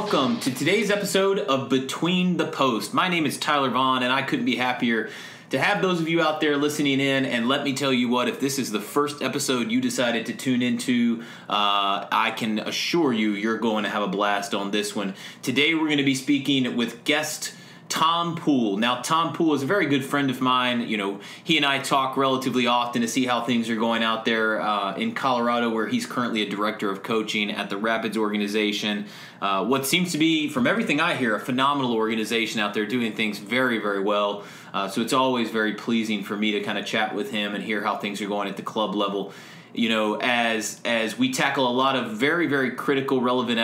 welcome to today's episode of Between the Post. My name is Tyler Vaughn, and I couldn't be happier to have those of you out there listening in. And let me tell you what, if this is the first episode you decided to tune into, I can assure you you're going to have a blast on this one. Today we're going to be speaking with guest Tom Poole. Now, Tom Poole is a very good friend of mine. You know, he and I talk relatively often to see how things are going out there in Colorado, where he's currently a director of coaching at the Rapids organization. What seems to be, from everything I hear, a phenomenal organization out there doing things very, very well. So it's always very pleasing for me to kind of chat with him and hear how things are going at the club level. You know, as we tackle a lot of very, very critical, relevant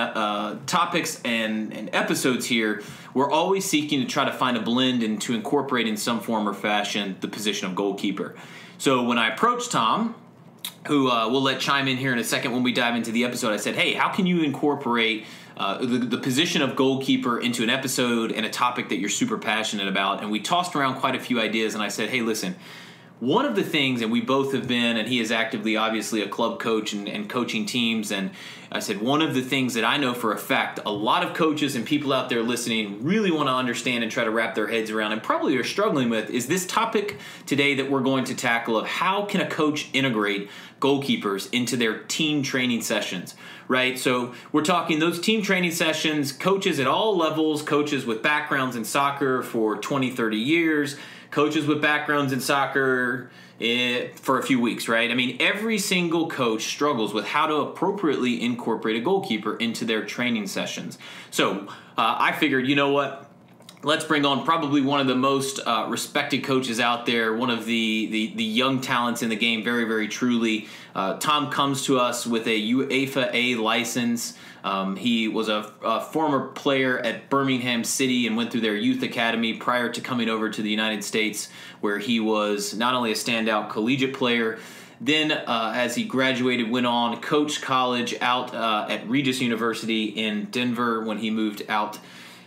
topics and episodes here, we're always seeking to try to find a blend and to incorporate in some form or fashion the position of goalkeeper. So when I approached Tom, who we'll let chime in here in a second when we dive into the episode, I said, hey, how can you incorporate the position of goalkeeper into an episode and a topic that you're super passionate about? And we tossed around quite a few ideas, and I said, hey, listen, one of the things, and we both have been, and he is actively, obviously, a club coach and coaching teams, and I said one of the things that I know for a fact a lot of coaches and people out there listening really want to understand and try to wrap their heads around and probably are struggling with is this topic today that we're going to tackle of how can a coach integrate goalkeepers into their team training sessions, right? So we're talking those team training sessions, coaches at all levels, coaches with backgrounds in soccer for 20, 30 years, coaches with backgrounds in soccer for a few weeks, right? I mean, every single coach struggles with how to appropriately incorporate a goalkeeper into their training sessions. So I figured, you know what? Let's bring on probably one of the most respected coaches out there, one of the young talents in the game, very, very truly. Tom comes to us with a UEFA A license. He was a former player at Birmingham City and went through their youth academy prior to coming over to the United States, where he was not only a standout collegiate player, then as he graduated, went on, coached college out at Regis University in Denver when he moved out.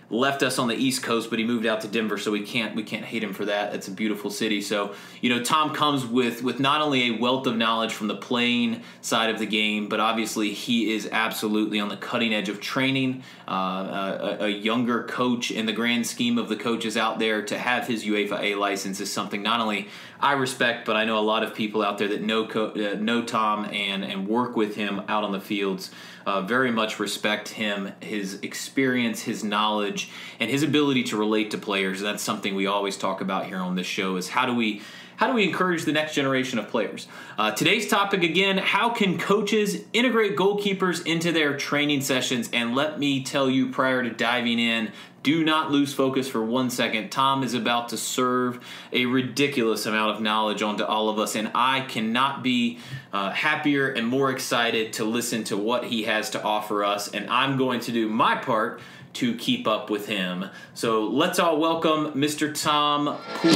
Left us on the East Coast, but he moved out to Denver, so we can't hate him for that. It's a beautiful city. So, you know, Tom comes with not only a wealth of knowledge from the playing side of the game, but obviously he is absolutely on the cutting edge of training. A younger coach in the grand scheme of the coaches out there, to have his UEFA A license is something not only I respect, but I know a lot of people out there that know Tom and work with him out on the fields. Very much respect him, his experience, his knowledge, and his ability to relate to players. And that's something we always talk about here on this show is how do we encourage the next generation of players? Today's topic, again, how can coaches integrate goalkeepers into their training sessions? And let me tell you prior to diving in, do not lose focus for 1 second. Tom is about to serve a ridiculous amount of knowledge onto all of us, and I cannot be happier and more excited to listen to what he has to offer us, and I'm going to do my part to keep up with him. So let's all welcome Mr. Tom Poole.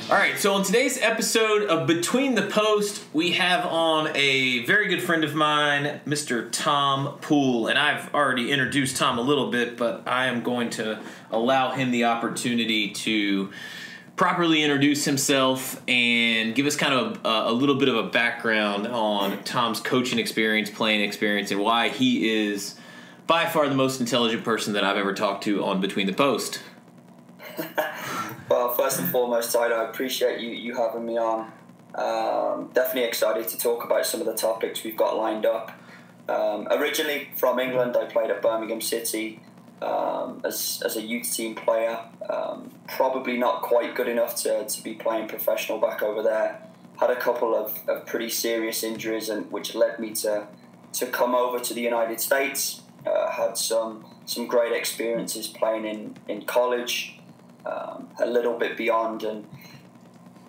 All right, so on today's episode of Between the Post, we have on a very good friend of mine, Mr. Tom Poole. And I've already introduced Tom a little bit, but I am going to allow him the opportunity to properly introduce himself and give us kind of a little bit of a background on Tom's coaching experience, playing experience, and why he is by far the most intelligent person that I've ever talked to on Between the Post. Well, first and foremost, Tyler, I appreciate you having me on. Definitely excited to talk about some of the topics we've got lined up. Originally from England, I played at Birmingham City as a youth team player. Probably not quite good enough to be playing professional back over there. Had a couple of pretty serious injuries, and which led me to come over to the United States. Had some great experiences playing in college. A little bit beyond, and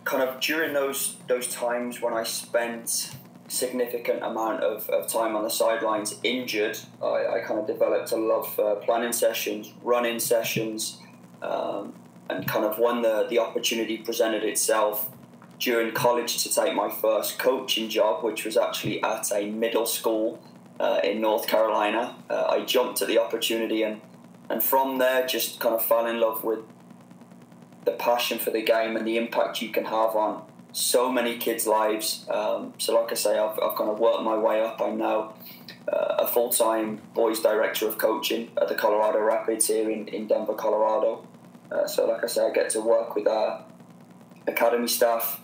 kind of during those times when I spent significant amount of time on the sidelines injured, I kind of developed a love for planning sessions, running sessions, and kind of when the opportunity presented itself during college to take my first coaching job, which was actually at a middle school in North Carolina. I jumped at the opportunity, and from there just kind of fell in love with the passion for the game and the impact you can have on so many kids' lives. So like I say, I've kind of worked my way up. I'm now a full-time boys director of coaching at the Colorado Rapids here in Denver, Colorado. So like I say, I get to work with our academy staff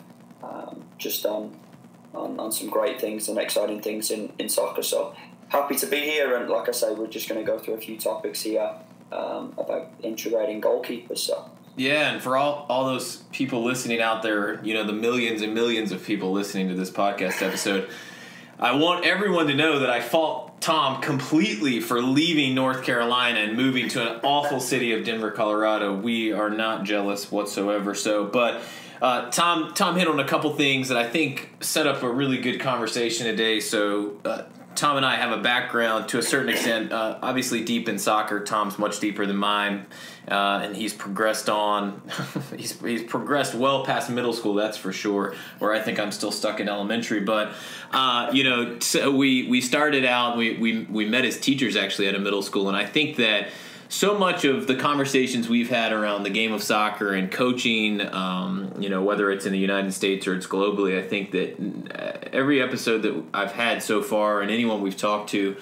just on some great things and exciting things in soccer. So happy to be here, and like I say, we're just going to go through a few topics here about integrating goalkeepers. So yeah, and for all those people listening out there, the millions and millions of people listening to this podcast episode, I want everyone to know that I fault Tom completely for leaving North Carolina and moving to an awful city of Denver, Colorado. We are not jealous whatsoever. So, but Tom hit on a couple things that I think set up a really good conversation today. So Tom and I have a background to a certain extent, obviously deep in soccer. Tom's much deeper than mine, and he's progressed on. he's progressed well past middle school, that's for sure, where I think I'm still stuck in elementary. But, so we started out, we met as teachers actually at a middle school, and I think that so much of the conversations we've had around the game of soccer and coaching, whether it's in the United States or it's globally, I think that every episode that I've had so far and anyone we've talked to,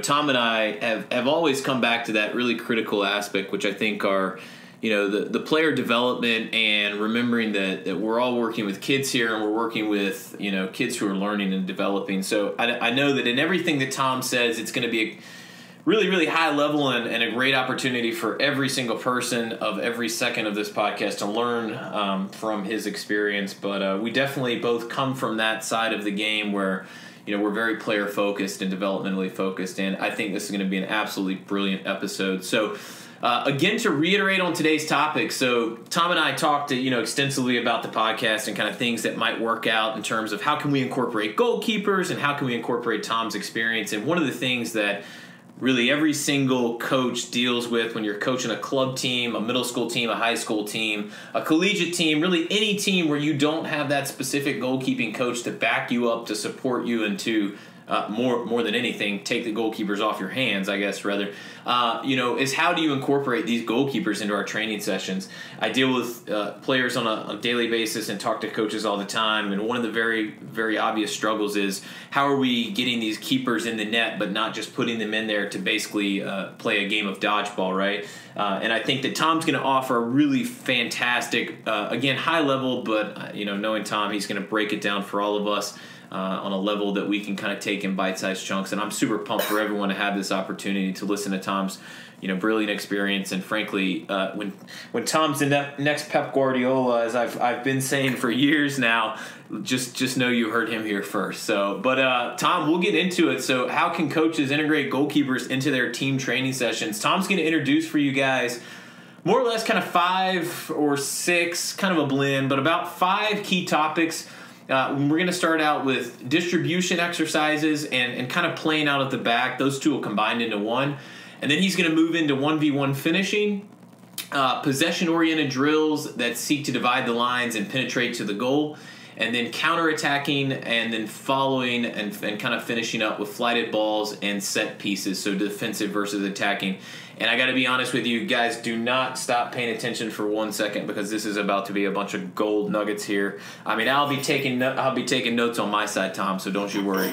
Tom and I have always come back to that really critical aspect, which I think are, the player development and remembering that we're all working with kids here and we're working with, kids who are learning and developing. So I know that in everything that Tom says, it's going to be a really, really high level and a great opportunity for every single person of every second of this podcast to learn from his experience. But we definitely both come from that side of the game where, we're very player focused and developmentally focused. And I think this is going to be an absolutely brilliant episode. So again, to reiterate on today's topic, so Tom and I talked extensively about the podcast and kind of things that might work out in terms of how can we incorporate goalkeepers and how can we incorporate Tom's experience. And one of the things that really every single coach deals with when you're coaching a club team, a middle school team, a high school team, a collegiate team, really any team where you don't have that specific goalkeeping coach to back you up, to support you, and to more than anything, take the goalkeepers off your hands, I guess, rather, is how do you incorporate these goalkeepers into our training sessions? I deal with players on a daily basis and talk to coaches all the time, and one of the very, very obvious struggles is how are we getting these keepers in the net but not just putting them in there to basically play a game of dodgeball, right? And I think that Tom's going to offer a really fantastic, again, high level, but, knowing Tom, he's going to break it down for all of us on a level that we can kind of take in bite-sized chunks. And I'm super pumped for everyone to have this opportunity to listen to Tom's, brilliant experience. And frankly, when Tom's the next Pep Guardiola, as I've been saying for years now, just know you heard him here first. So, but Tom, we'll get into it. So how can coaches integrate goalkeepers into their team training sessions? Tom's going to introduce for you guys more or less kind of 5 or 6, kind of a blend, but about 5 key topics. We're going to start out with distribution exercises and kind of playing out at the back. Those two will combine into one. And then he's going to move into 1v1 finishing, possession-oriented drills that seek to divide the lines and penetrate to the goal, and then counter-attacking, and then following and kind of finishing up with flighted balls and set pieces, so defensive versus attacking. And I got to be honest with you guys, do not stop paying attention for 1 second, because this is about to be a bunch of gold nuggets here. I mean, I'll be taking notes on my side, Tom, so don't you worry.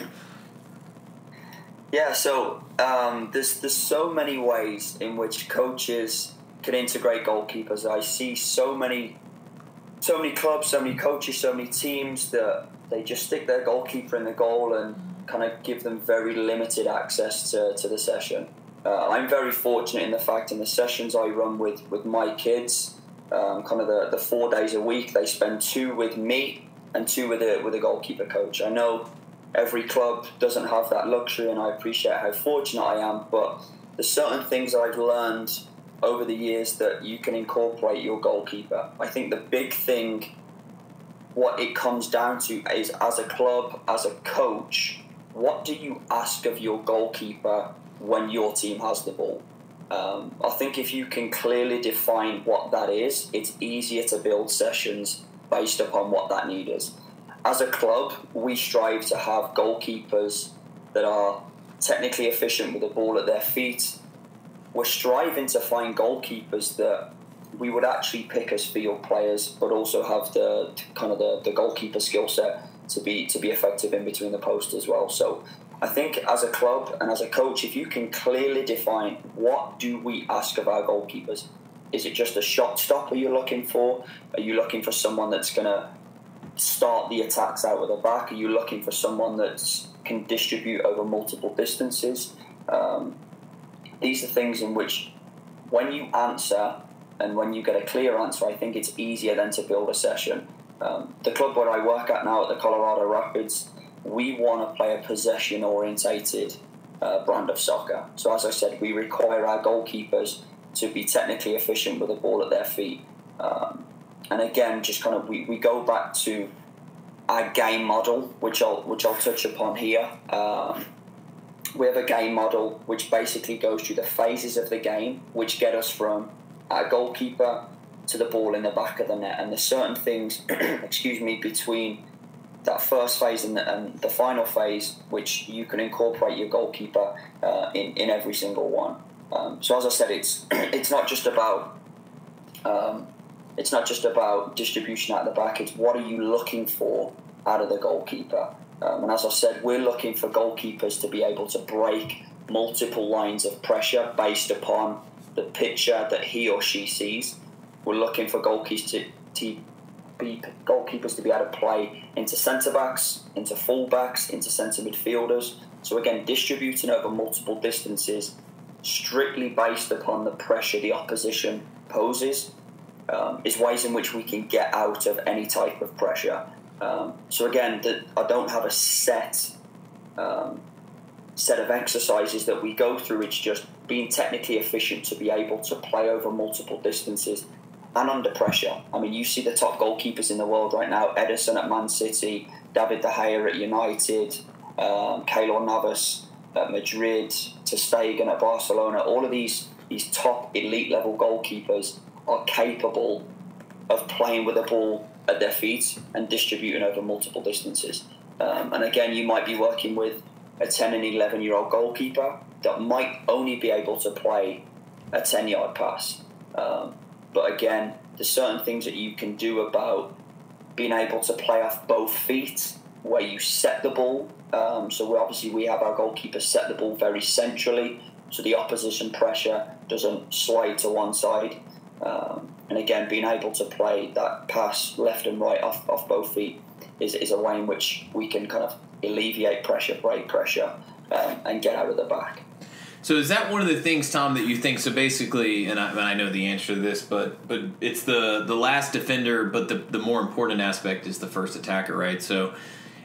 Yeah, so there's so many ways in which coaches can integrate goalkeepers. I see so many clubs, so many coaches, so many teams that they just stick their goalkeeper in the goal and kind of give them very limited access to the session. I'm very fortunate in the fact in the sessions I run with my kids, kind of the 4 days a week, they spend 2 with me and 2 with a goalkeeper coach. I know every club doesn't have that luxury, and I appreciate how fortunate I am, but there's certain things I've learned over the years that you can incorporate your goalkeeper. I think the big thing, what it comes down to is, as a club, as a coach, what do you ask of your goalkeeper when your team has the ball? I think if you can clearly define what that is, it's easier to build sessions based upon what that need is. As a club, we strive to have goalkeepers that are technically efficient with the ball at their feet. We're striving to find goalkeepers that we would actually pick as field players, but also have the goalkeeper skill set to be effective in between the posts as well. So I think as a club and as a coach, if you can clearly define what do we ask of our goalkeepers, is it just a shot stopper you're looking for? Are you looking for someone that's going to start the attacks out of the back? Are you looking for someone that can distribute over multiple distances? These are things in which, when you answer and when you get a clear answer, I think it's easier then to build a session. The club where I work at now, at the Colorado Rapids, we want to play a possession-orientated brand of soccer. So as I said, we require our goalkeepers to be technically efficient with the ball at their feet. And again, just kind of we go back to our game model, which I'll touch upon here. We have a game model which basically goes through the phases of the game, which get us from our goalkeeper to the ball in the back of the net. And there's certain things, between that first phase and the final phase, which you can incorporate your goalkeeper in every single one. So as I said, it's not just about distribution out the back. It's what are you looking for out of the goalkeeper. And as I said, we're looking for goalkeepers to be able to break multiple lines of pressure based upon the picture that he or she sees. We're looking for goalkeepers to be able to play into centre-backs, into full-backs, into centre midfielders. So again, distributing over multiple distances, strictly based upon the pressure the opposition poses, is ways in which we can get out of any type of pressure. So again, I don't have a set of exercises that we go through. It's just being technically efficient to be able to play over multiple distances and under pressure. I mean, you see the top goalkeepers in the world right now: Ederson at Man City, David De Gea at United, Keylor Navas at Madrid, Ter Stegen at Barcelona. All of these top elite level goalkeepers are capable of playing with the ball at their feet and distributing over multiple distances. And again, you might be working with a 10 and 11-year-old goalkeeper that might only be able to play a 10-yard pass. But again, there's certain things that you can do about being able to play off both feet, where you set the ball. So we have our goalkeepers set the ball very centrally, so the opposition pressure doesn't slide to one side. And again, being able to play that pass left and right off both feet is a way in which we can kind of alleviate pressure, break pressure, and get out of the back. So is that one of the things, Tom, that you think? So basically, and I know the answer to this, but it's the last defender, but the more important aspect is the first attacker, right? So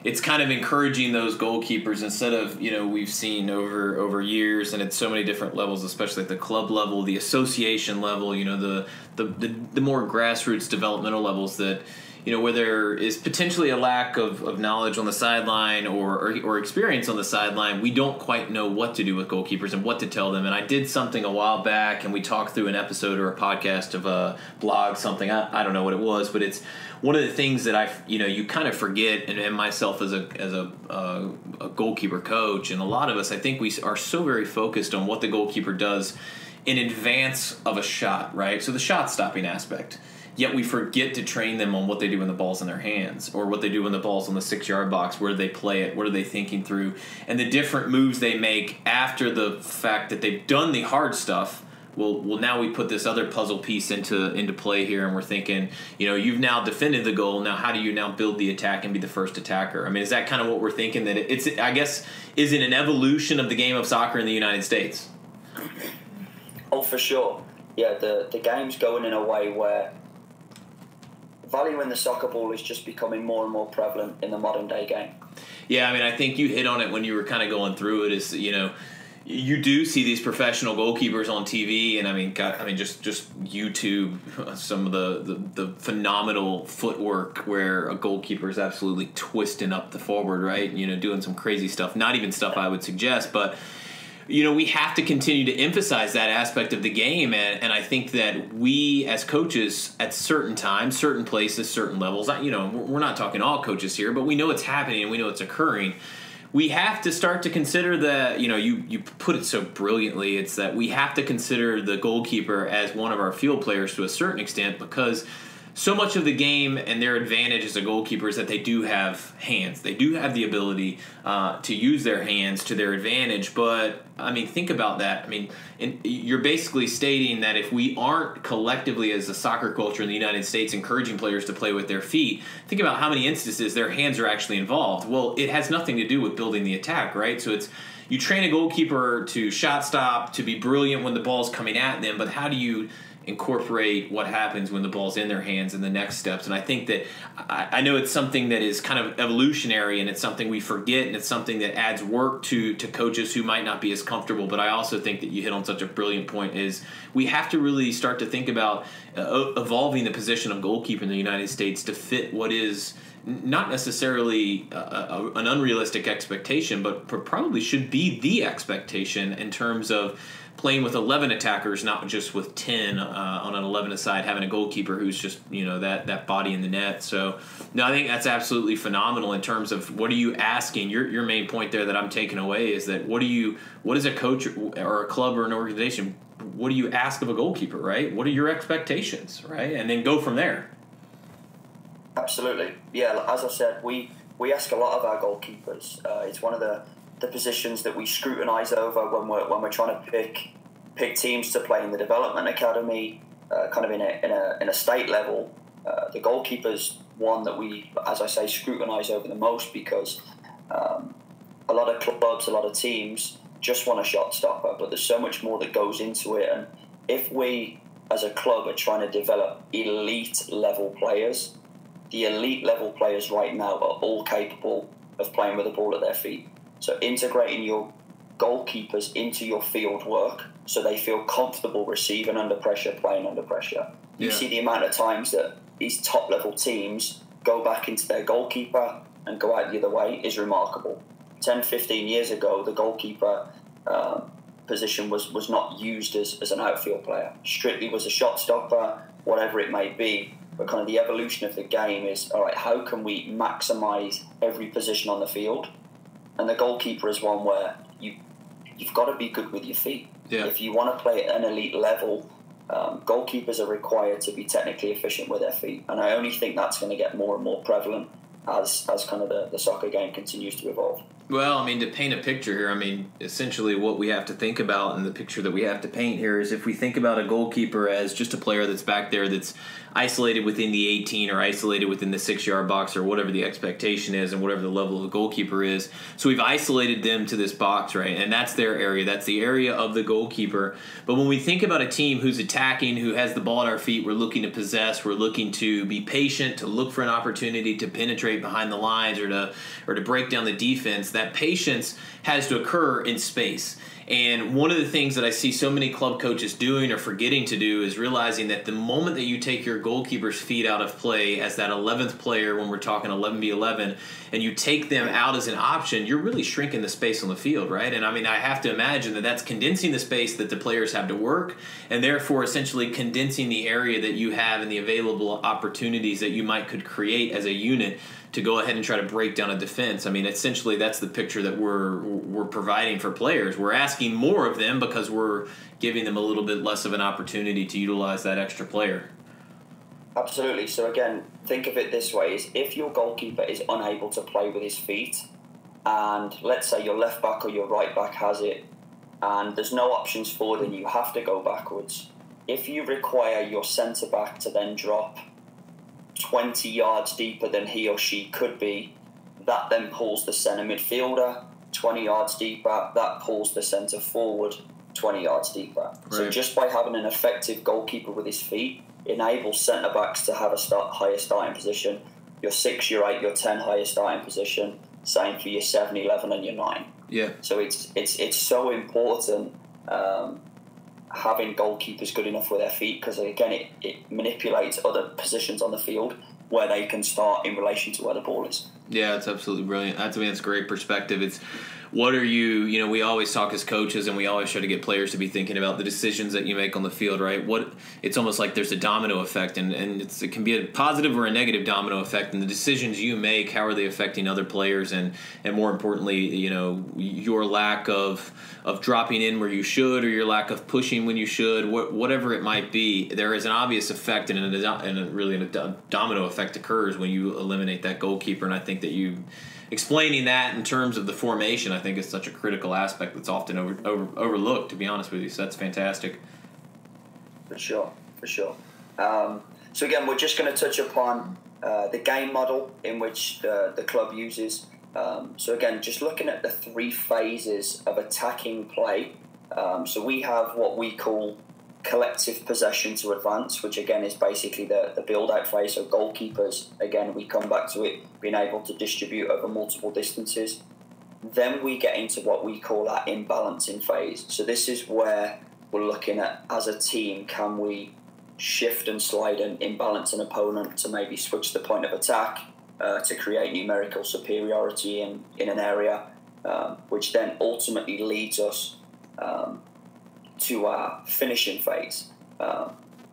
it's kind of encouraging those goalkeepers, instead of, we've seen over years, and at so many different levels, especially at the club level, the association level, the more grassroots developmental levels, that where there is potentially a lack of knowledge on the sideline or experience on the sideline, we don't quite know what to do with goalkeepers and what to tell them. And I did something a while back, and we talked through an episode or a podcast of a blog, something, I don't know what it was, but it's one of the things that you kind of forget, and myself as a goalkeeper coach, and a lot of us, I think we are so very focused on what the goalkeeper does in advance of a shot, right? So the shot stopping aspect. Yet we forget to train them on what they do when the ball's in their hands, or what they do when the ball's on the 6-yard box. Where do they play it? What are they thinking through? And the different moves they make after the fact that they've done the hard stuff. Well, now we put this other puzzle piece into play here, and we're thinking, you've now defended the goal. Now, how do you now build the attack and be the first attacker? I mean, is that kind of what we're thinking? That is it an evolution of the game of soccer in the United States? Oh, for sure. Yeah, the game's going in a way where valuing the soccer ball is just becoming more and more prevalent in the modern day game. Yeah, I mean, I think you hit on it when you were kind of going through it. Is you do see these professional goalkeepers on TV, and just YouTube, some of the phenomenal footwork where a goalkeeper is absolutely twisting up the forward, right? Doing some crazy stuff. Not even stuff I would suggest, but we have to continue to emphasize that aspect of the game, and I think that we as coaches at certain times, certain places, certain levels, we're not talking all coaches here, but we know it's happening and we know it's occurring. we have to start to consider that, you put it so brilliantly, it's that we have to consider the goalkeeper as one of our field players to a certain extent, because so much of the game and their advantage as a goalkeeper is that they do have hands. They do have the ability to use their hands to their advantage. But, think about that. You're basically stating that if we aren't collectively as a soccer culture in the United States encouraging players to play with their feet, think about how many instances their hands are actually involved. Well, it has nothing to do with building the attack, right? So you train a goalkeeper to shot stop, to be brilliant when the ball's coming at them, but how do you incorporate what happens when the ball's in their hands in the next steps? And I think that I know it's something that is kind of evolutionary, and it's something we forget, and it's something that adds work to coaches who might not be as comfortable. But I also think that you hit on such a brilliant point, is we have to really start to think about evolving the position of goalkeeper in the United States to fit what is not necessarily an unrealistic expectation, but probably should be the expectation in terms of playing with 11 attackers, not just with 10 on an 11-a-side, having a goalkeeper who's just, that body in the net. So, no, I think that's absolutely phenomenal in terms of what are you asking. Your main point there that I'm taking away is that what is a coach or a club or an organization, what do you ask of a goalkeeper, right? What are your expectations, right? And then go from there. Absolutely. Yeah, as I said, we ask a lot of our goalkeepers. It's one of the positions that we scrutinise over when we're trying to pick teams to play in the development academy, kind of in a state level. The goalkeeper's one that we, as I say, scrutinise over the most, because a lot of clubs, a lot of teams just want a shot stopper, but there's so much more that goes into it. And if we, as a club, are trying to develop elite level players, the elite level players right now are all capable of playing with the ball at their feet. So integrating your goalkeepers into your field work so they feel comfortable receiving under pressure, playing under pressure. You see the amount of times that these top-level teams go back into their goalkeeper and go out the other way is remarkable. 10, 15 years ago, the goalkeeper position was not used as an outfield player. Strictly was a shot stopper, whatever it may be. But kind of the evolution of the game is, all right, how can we maximise every position on the field? And the goalkeeper is one where you've got to be good with your feet. Yeah. If you want to play at an elite level, goalkeepers are required to be technically efficient with their feet. And I only think that's going to get more and more prevalent as kind of the soccer game continues to evolve. Well, to paint a picture here, essentially what we have to think about, and the picture that we have to paint here, is if we think about a goalkeeper as just a player that's back there that's isolated within the 18 or isolated within the 6-yard box or whatever the expectation is and whatever the level of the goalkeeper is. So we've isolated them to this box, right? And that's their area. That's the area of the goalkeeper. But when we think about a team who's attacking, who has the ball at our feet, we're looking to possess, we're looking to be patient, to look for an opportunity to penetrate behind the lines or to break down the defense. That patience has to occur in space. And one of the things that I see so many club coaches doing or forgetting to do is realizing that the moment that you take your goalkeeper's feet out of play as that 11th player, when we're talking 11v11, and you take them out as an option, you're really shrinking the space on the field, right? And I have to imagine that that's condensing the space that the players have to work, and therefore essentially condensing the area that you have and the available opportunities that you could create as a unit to go ahead and try to break down a defense. Essentially that's the picture that we're providing for players. We're asking more of them because we're giving them a little bit less of an opportunity to utilize that extra player. Absolutely. So again, think of it this way: is if your goalkeeper is unable to play with his feet, and let's say your left back or your right back has it, and there's no options forward and you have to go backwards, if you require your centre back to then drop 20 yards deeper than he or she could be, that then pulls the centre midfielder 20 yards deeper, that pulls the centre forward 20 yards deeper. Right. So just by having an effective goalkeeper with his feet enables centre backs to have a higher starting position. Your 6, your 8, your 10 higher starting position. Same for your 7, 11 and your 9. Yeah. So it's so important having goalkeepers good enough with their feet, because again it manipulates other positions on the field. where they can start in relation to where the ball is. Yeah, it's absolutely brilliant. That's great perspective. It's what are you, we always talk as coaches and we always try to get players to be thinking about the decisions that you make on the field, right? It's almost like there's a domino effect and it can be a positive or a negative domino effect, and the decisions you make, how are they affecting other players, and more importantly, your lack of dropping in where you should, or your lack of pushing when you should, whatever it might be, there is an obvious effect and a domino effect occurs when you eliminate that goalkeeper. And I think that you explaining that in terms of the formation, I think, is such a critical aspect that's often overlooked, to be honest with you. So that's fantastic. For sure. So again, we're just going to touch upon the game model in which the club uses. So again, just looking at the 3 phases of attacking play. So we have what we call collective possession to advance, which again is basically the build-out phase. So goalkeepers, again, we come back to it, being able to distribute over multiple distances. Then we get into what we call our imbalancing phase. So this is where we're looking at, as a team, can we shift and slide and imbalance an opponent to maybe switch the point of attack to create numerical superiority in an area, which then ultimately leads us to our finishing phase.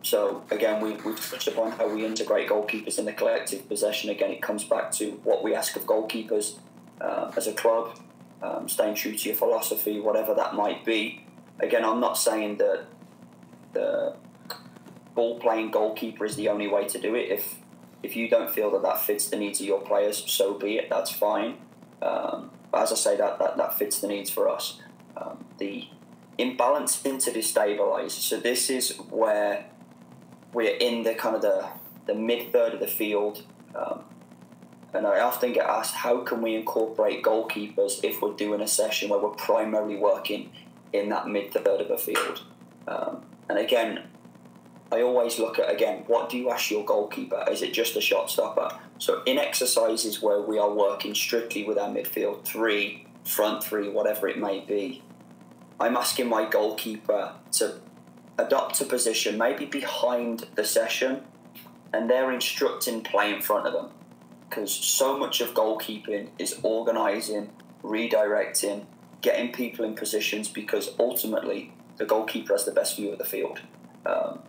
So again, we've touched upon how we integrate goalkeepers in the collective possession. Again, it comes back to what we ask of goalkeepers as a club, staying true to your philosophy, whatever that might be. Again, I'm not saying that the ball-playing goalkeeper is the only way to do it. If you don't feel that fits the needs of your players, so be it, that's fine. But as I say, that fits the needs for us. The imbalancing to destabilize. So this is where we're in the kind of the mid-third of the field. And I often get asked, how can we incorporate goalkeepers if we're doing a session where we're primarily working in that mid-third of the field? And again, I always look at, again, what do you ask your goalkeeper? Is it just a shot stopper? So in exercises where we are working strictly with our midfield 3, front 3, whatever it may be, I'm asking my goalkeeper to adopt a position maybe behind the session, and they're instructing play in front of them. Because so much of goalkeeping is organising, redirecting, getting people in positions, because ultimately the goalkeeper has the best view of the field.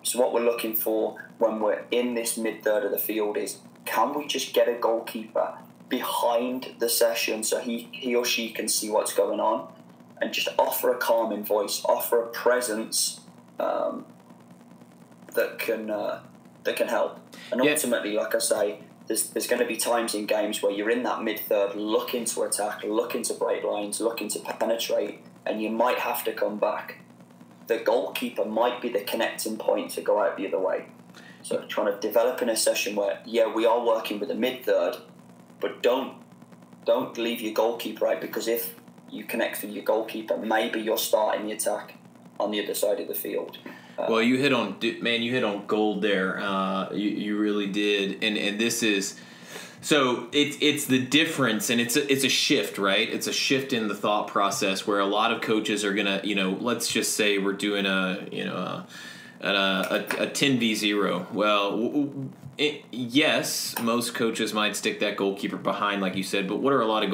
So what we're looking for when we're in this mid-third of the field is, can we just get a goalkeeper behind the session so he or she can see what's going on, and just offer a calming voice, offer a presence that can help. And ultimately, like I say, there's going to be times in games where you're in that mid-third looking to attack, looking to break lines, looking to penetrate, and you might have to come back. The goalkeeper might be the connecting point to go out the other way. So trying to develop in a session where, we are working with a mid-third, but don't leave your goalkeeper out, because if you connect with your goalkeeper, maybe you're starting the attack on the other side of the field. Well, you hit on gold there. You really did, and this is so it's the difference, and it's a shift, right? It's a shift in the thought process where a lot of coaches are gonna, let's just say we're doing a 10v0. Well, yes, most coaches might stick that goalkeeper behind, like you said. But what are a lot of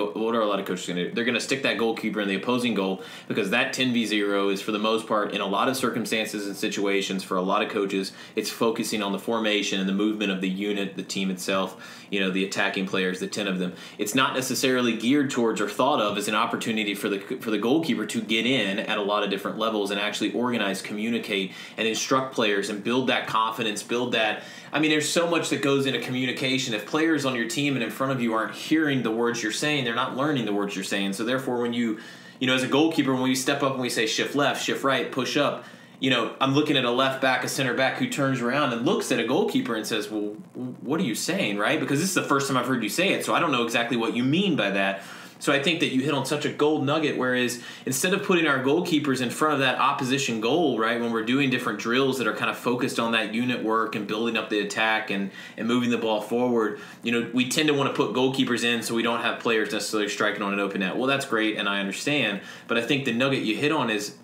coaches going to do? They're going to stick that goalkeeper in the opposing goal, because that 10v0 is, for the most part, in a lot of circumstances and situations, for a lot of coaches, it's focusing on the formation and the movement of the unit, the team itself. The attacking players, the 10 of them. It's not necessarily geared towards or thought of as an opportunity for the goalkeeper to get in at a lot of different levels and actually organize, communicate, and instruct players and build that confidence, build that. I mean, there's so much that goes into communication. If players on your team and in front of you aren't hearing the words you're saying, they're not learning the words you're saying. So therefore, when you as a goalkeeper, when we step up and we say shift left, shift right, push up, I'm looking at a left back, a center back who turns around and looks at a goalkeeper and says, well, what are you saying, right? Because this is the first time I've heard you say it, so I don't know exactly what you mean by that. So I think that you hit on such a gold nugget, whereas instead of putting our goalkeepers in front of that opposition goal, right, when we're doing different drills that are kind of focused on that unit work and building up the attack and moving the ball forward, we tend to want to put goalkeepers in so we don't have players necessarily striking on an open net. Well, that's great, and I understand, but I think the nugget you hit on is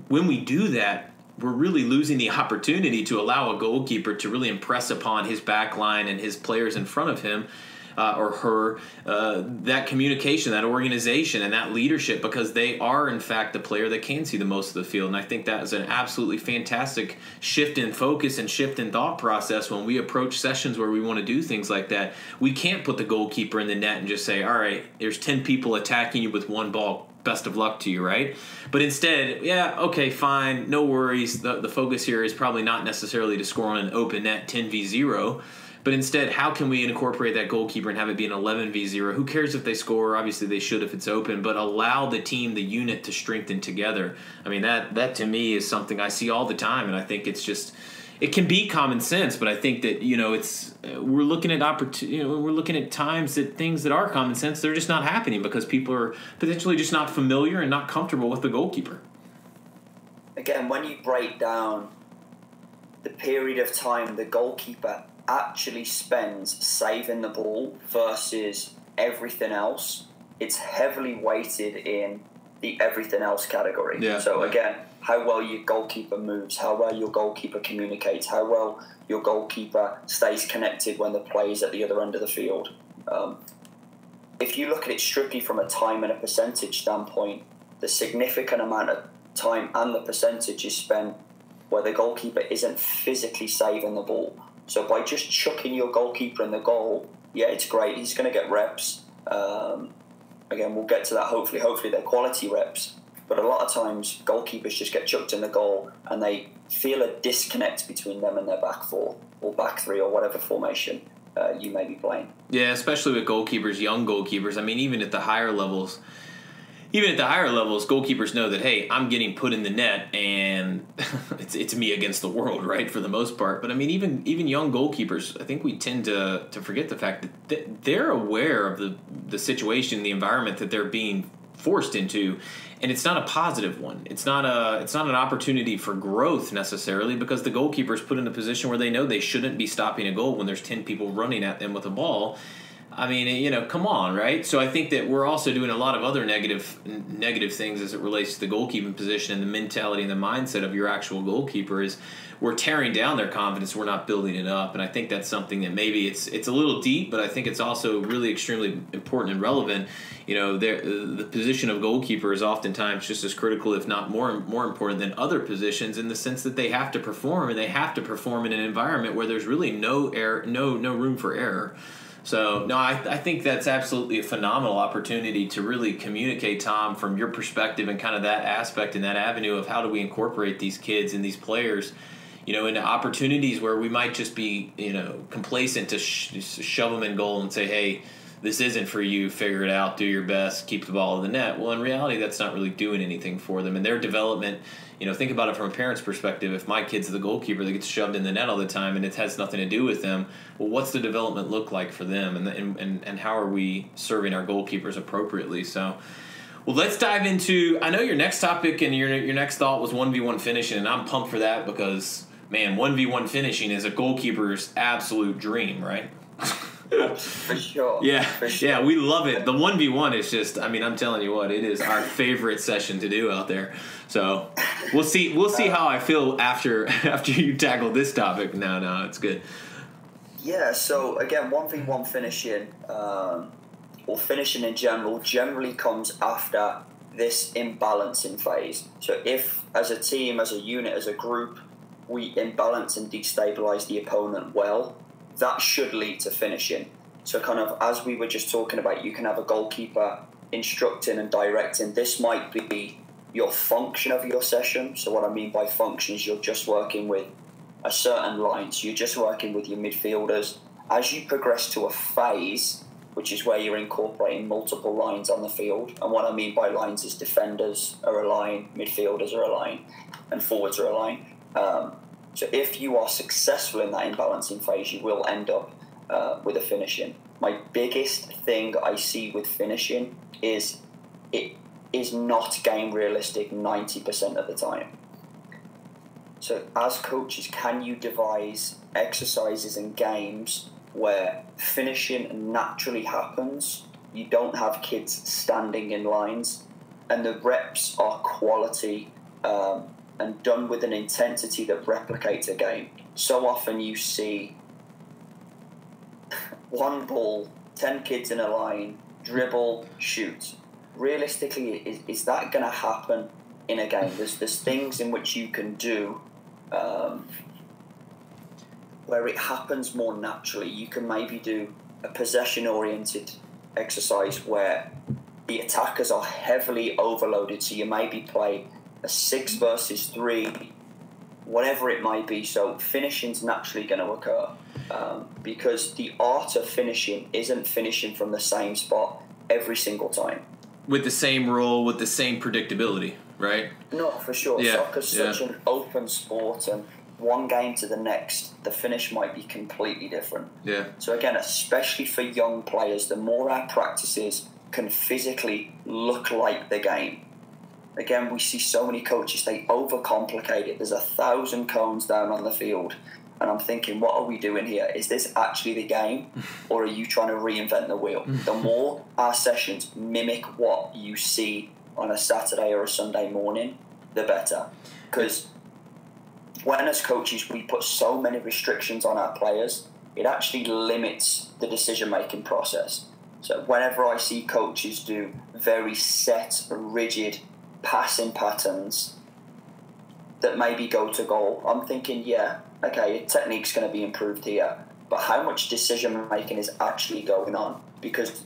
when we do that, we're really losing the opportunity to allow a goalkeeper to really impress upon his back line and his players in front of him or her that communication, that organization, and that leadership, because they are, in fact, the player that can see the most of the field. And I think that is an absolutely fantastic shift in focus and shift in thought process when we approach sessions where we want to do things like that. We can't put the goalkeeper in the net and just say, all right, there's 10 people attacking you with one ball. Best of luck to you, right? But instead, yeah, okay, fine, no worries. The focus here is probably not necessarily to score on an open net 10v0, but instead, how can we incorporate that goalkeeper and have it be an 11v0? Who cares if they score? Obviously, they should if it's open, but allow the team, the unit, to strengthen together. I mean, that to me is something I see all the time, and I think it's just, it can be common sense, but I think that, it's we're looking at we're looking at times that things that are common sense, they're just not happening because people are potentially just not familiar and not comfortable with the goalkeeper. Again, when you break down the period of time the goalkeeper actually spends saving the ball versus everything else, it's heavily weighted in the everything else category. Yeah, so again, how well your goalkeeper moves, how well your goalkeeper communicates, how well your goalkeeper stays connected when the play is at the other end of the field. If you look at it strictly from a time and a percentage standpoint, the significant amount of time and the percentage is spent where the goalkeeper isn't physically saving the ball. So by just chucking your goalkeeper in the goal, yeah, it's great. He's going to get reps. Again, we'll get to that hopefully they're quality reps. But a lot of times, goalkeepers just get chucked in the goal and they feel a disconnect between them and their back four or back three or whatever formation you may be playing. Yeah, especially with goalkeepers, young goalkeepers. I mean, even at the higher levels, goalkeepers know that, hey, I'm getting put in the net, and it's me against the world, right, for the most part. But, I mean, even young goalkeepers, I think we tend to forget the fact that they're aware of the situation, the environment that they're being forced into, and it's not a positive one. It's not an opportunity for growth necessarily, because the goalkeeper's put in a position where they know they shouldn't be stopping a goal when there's 10 people running at them with a ball. I mean, come on, right? So I think that we're also doing a lot of other negative things as it relates to the goalkeeping position and the mentality and the mindset of your actual goalkeeper. Is we're tearing down their confidence, we're not building it up. And I think that's something that maybe it's a little deep, but I think it's also really extremely important and relevant. The position of goalkeeper is oftentimes just as critical, if not more important than other positions, in the sense that they have to perform, and they have to perform in an environment where there's really no room for error. So, no, I think that's absolutely a phenomenal opportunity to really communicate, Tom, from your perspective and kind of that aspect and that avenue of how do we incorporate these kids and these players, into opportunities where we might just be, complacent to shove them in goal and say, hey, this isn't for you, figure it out, do your best, keep the ball in the net. Well, in reality, that's not really doing anything for them. And their development, think about it from a parent's perspective. If my kid's the goalkeeper that gets shoved in the net all the time and it has nothing to do with them, well, what's the development look like for them? And how are we serving our goalkeepers appropriately? So, well, let's dive into, I know your next topic and your next thought was 1v1 finishing, and I'm pumped for that because, man, 1v1 finishing is a goalkeeper's absolute dream, right? For sure. Yeah, for sure. Yeah, we love it. The 1v1 is just, I mean, I'm telling you what, it is our favorite session to do out there. So we'll see how I feel after you tackle this topic. No, it's good. Yeah, so again, 1v1 finishing, or finishing in general, generally comes after this imbalancing phase. So if, as a team, as a unit, as a group, we imbalance and destabilize the opponent well, that should lead to finishing. So kind of as we were just talking about, you can have a goalkeeper instructing and directing. This might be your function of your session. So what I mean by function is you're just working with a certain line. So you're just working with your midfielders. As you progress to a phase, which is where you're incorporating multiple lines on the field, and what I mean by lines is defenders are a line, midfielders are a line, and forwards are a line. So if you are successful in that imbalancing phase, you will end up with a finishing. My biggest thing I see with finishing is it is not game realistic 90% of the time. So as coaches, can you devise exercises and games where finishing naturally happens? You don't have kids standing in lines, and the reps are quality and done with an intensity that replicates a game. So often you see one ball, 10 kids in a line, dribble, shoot. Realistically, is that going to happen in a game? There's things in which you can do where it happens more naturally. You can maybe do a possession-oriented exercise where the attackers are heavily overloaded, so you maybe play a 6 versus 3, whatever it might be. So finishing's naturally going to occur because the art of finishing isn't finishing from the same spot every single time. With the same role, with the same predictability, right? No, for sure. Yeah. Soccer's such an open sport, and one game to the next, the finish might be completely different. Yeah. So again, especially for young players, the more our practices can physically look like the game. Again, we see so many coaches, they overcomplicate it. There's 1,000 cones down on the field. And I'm thinking, what are we doing here? Is this actually the game? Or are you trying to reinvent the wheel? The more our sessions mimic what you see on a Saturday or a Sunday morning, the better. Because when as coaches we put so many restrictions on our players, it actually limits the decision-making process. So whenever I see coaches do very set, rigid passing patterns that maybe go to goal, I'm thinking, yeah, okay, your technique's going to be improved here, but how much decision making is actually going on? Because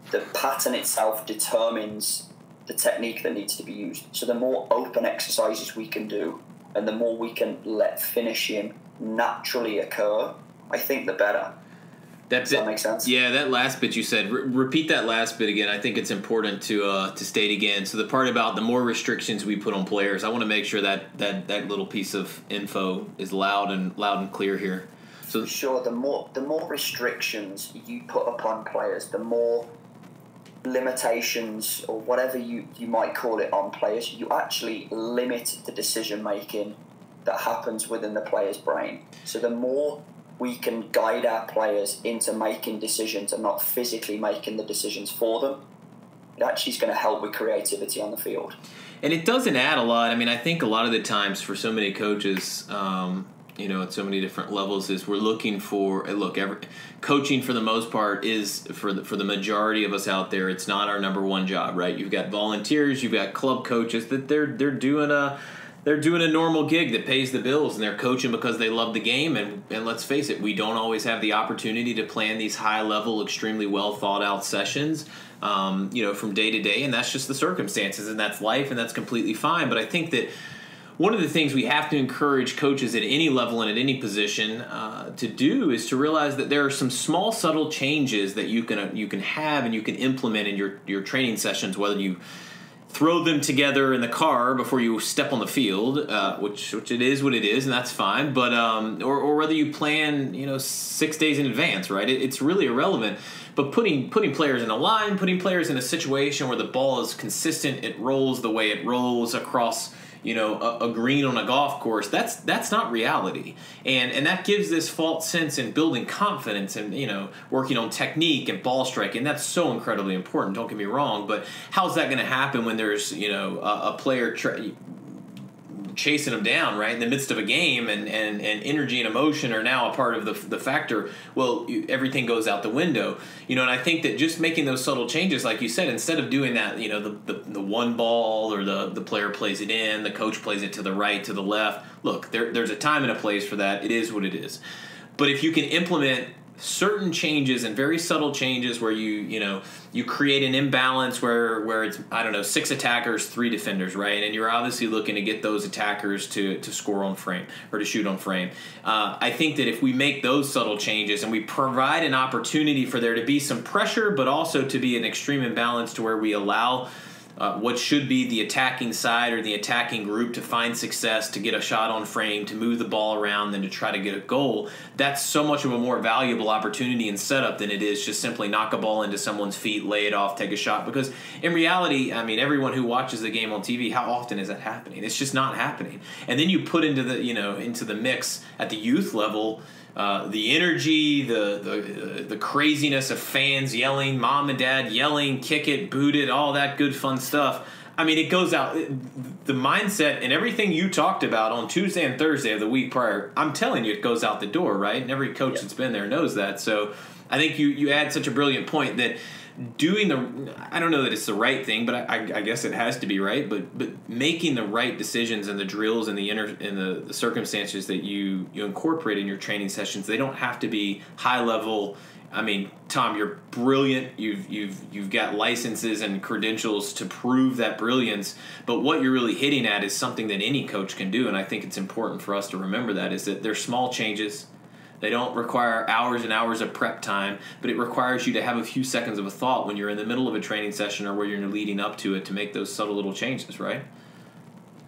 the pattern itself determines the technique that needs to be used. So the more open exercises we can do and the more we can let finishing naturally occur, I think the better. Does that make sense? Yeah, that last bit you said. Repeat that last bit again. I think it's important to state again. So the part about the more restrictions we put on players, I want to make sure that little piece of info is loud and clear here. So sure, the more restrictions you put upon players, the more limitations or whatever you might call it on players, you actually limit the decision making that happens within the player's brain. So the more we can guide our players into making decisions and not physically making the decisions for them, it actually is going to help with creativity on the field. And it doesn't add a lot. I mean, I think a lot of the times for so many coaches, at so many different levels, is we're looking for coaching for the most part is for the majority of us out there. It's not our number one job, right? You've got volunteers, you've got club coaches that they're doing a normal gig that pays the bills, and they're coaching because they love the game. And let's face it, we don't always have the opportunity to plan these high-level, extremely well-thought-out sessions, from day to day, and that's just the circumstances, and that's life, and that's completely fine. But I think that one of the things we have to encourage coaches at any level and at any position to do is to realize that there are some small, subtle changes that you can have and you can implement in your training sessions, whether you throw them together in the car before you step on the field, which it is what it is, and that's fine. But or whether you plan 6 days in advance, right? It's really irrelevant. But putting players in a line, putting players in a situation where the ball is consistent, it rolls the way it rolls across a green on a golf course, that's not reality. And that gives this false sense in building confidence and, working on technique and ball striking. That's so incredibly important, don't get me wrong. But how's that going to happen when there's, a player chasing them down, right, in the midst of a game, and energy and emotion are now a part of the factor? Well, everything goes out the window. And I think that just making those subtle changes, like you said, instead of doing that, the one ball or the player plays it in, the coach plays it to the right, to the left. Look, there's a time and a place for that. It is what it is. But if you can implement certain changes and very subtle changes where you create an imbalance where it's 6 attackers, 3 defenders, right? And you're obviously looking to get those attackers to score on frame or to shoot on frame. I think that if we make those subtle changes and we provide an opportunity for there to be some pressure, but also to be an extreme imbalance to where we allow what should be the attacking side or the attacking group to find success, to get a shot on frame, to move the ball around, than to try to get a goal, that's so much of a more valuable opportunity and setup than it is just simply knock a ball into someone's feet, lay it off, take a shot. Because in reality, I mean, everyone who watches the game on TV, how often is that happening? It's just not happening. And then you put into the mix at the youth level the energy, the craziness of fans yelling, mom and dad yelling, kick it, boot it, all that good fun stuff. I mean, it goes out. the mindset and everything you talked about on Tuesday and Thursday of the week prior, I'm telling you, it goes out the door, right? And every coach that's been there knows that. So I think you add such a brilliant point that doing I don't know that it's the right thing, but I guess it has to be right. But making the right decisions and the drills and the circumstances that you incorporate in your training sessions, they don't have to be high level. I mean, Tom, you're brilliant. You've got licenses and credentials to prove that brilliance. But what you're really hitting at is something that any coach can do, and I think it's important for us to remember that is that they're small changes. They don't require hours and hours of prep time, but it requires you to have a few seconds of a thought when you're in the middle of a training session or where you're leading up to it to make those subtle little changes, right?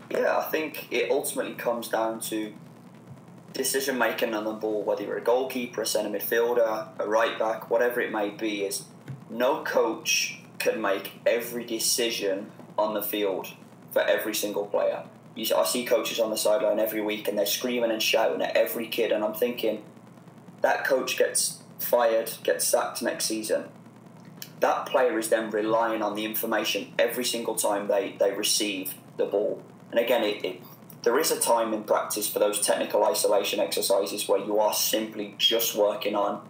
Yeah, I think it ultimately comes down to decision making on the ball, whether you're a goalkeeper, a centre midfielder, a right back, whatever it may be, is no coach can make every decision on the field for every single player. I see coaches on the sideline every week and they're screaming and shouting at every kid, and I'm thinking, that coach gets fired, gets sacked next season. That player is then relying on the information every single time they receive the ball. And again, there is a time in practice for those technical isolation exercises where you are simply just working on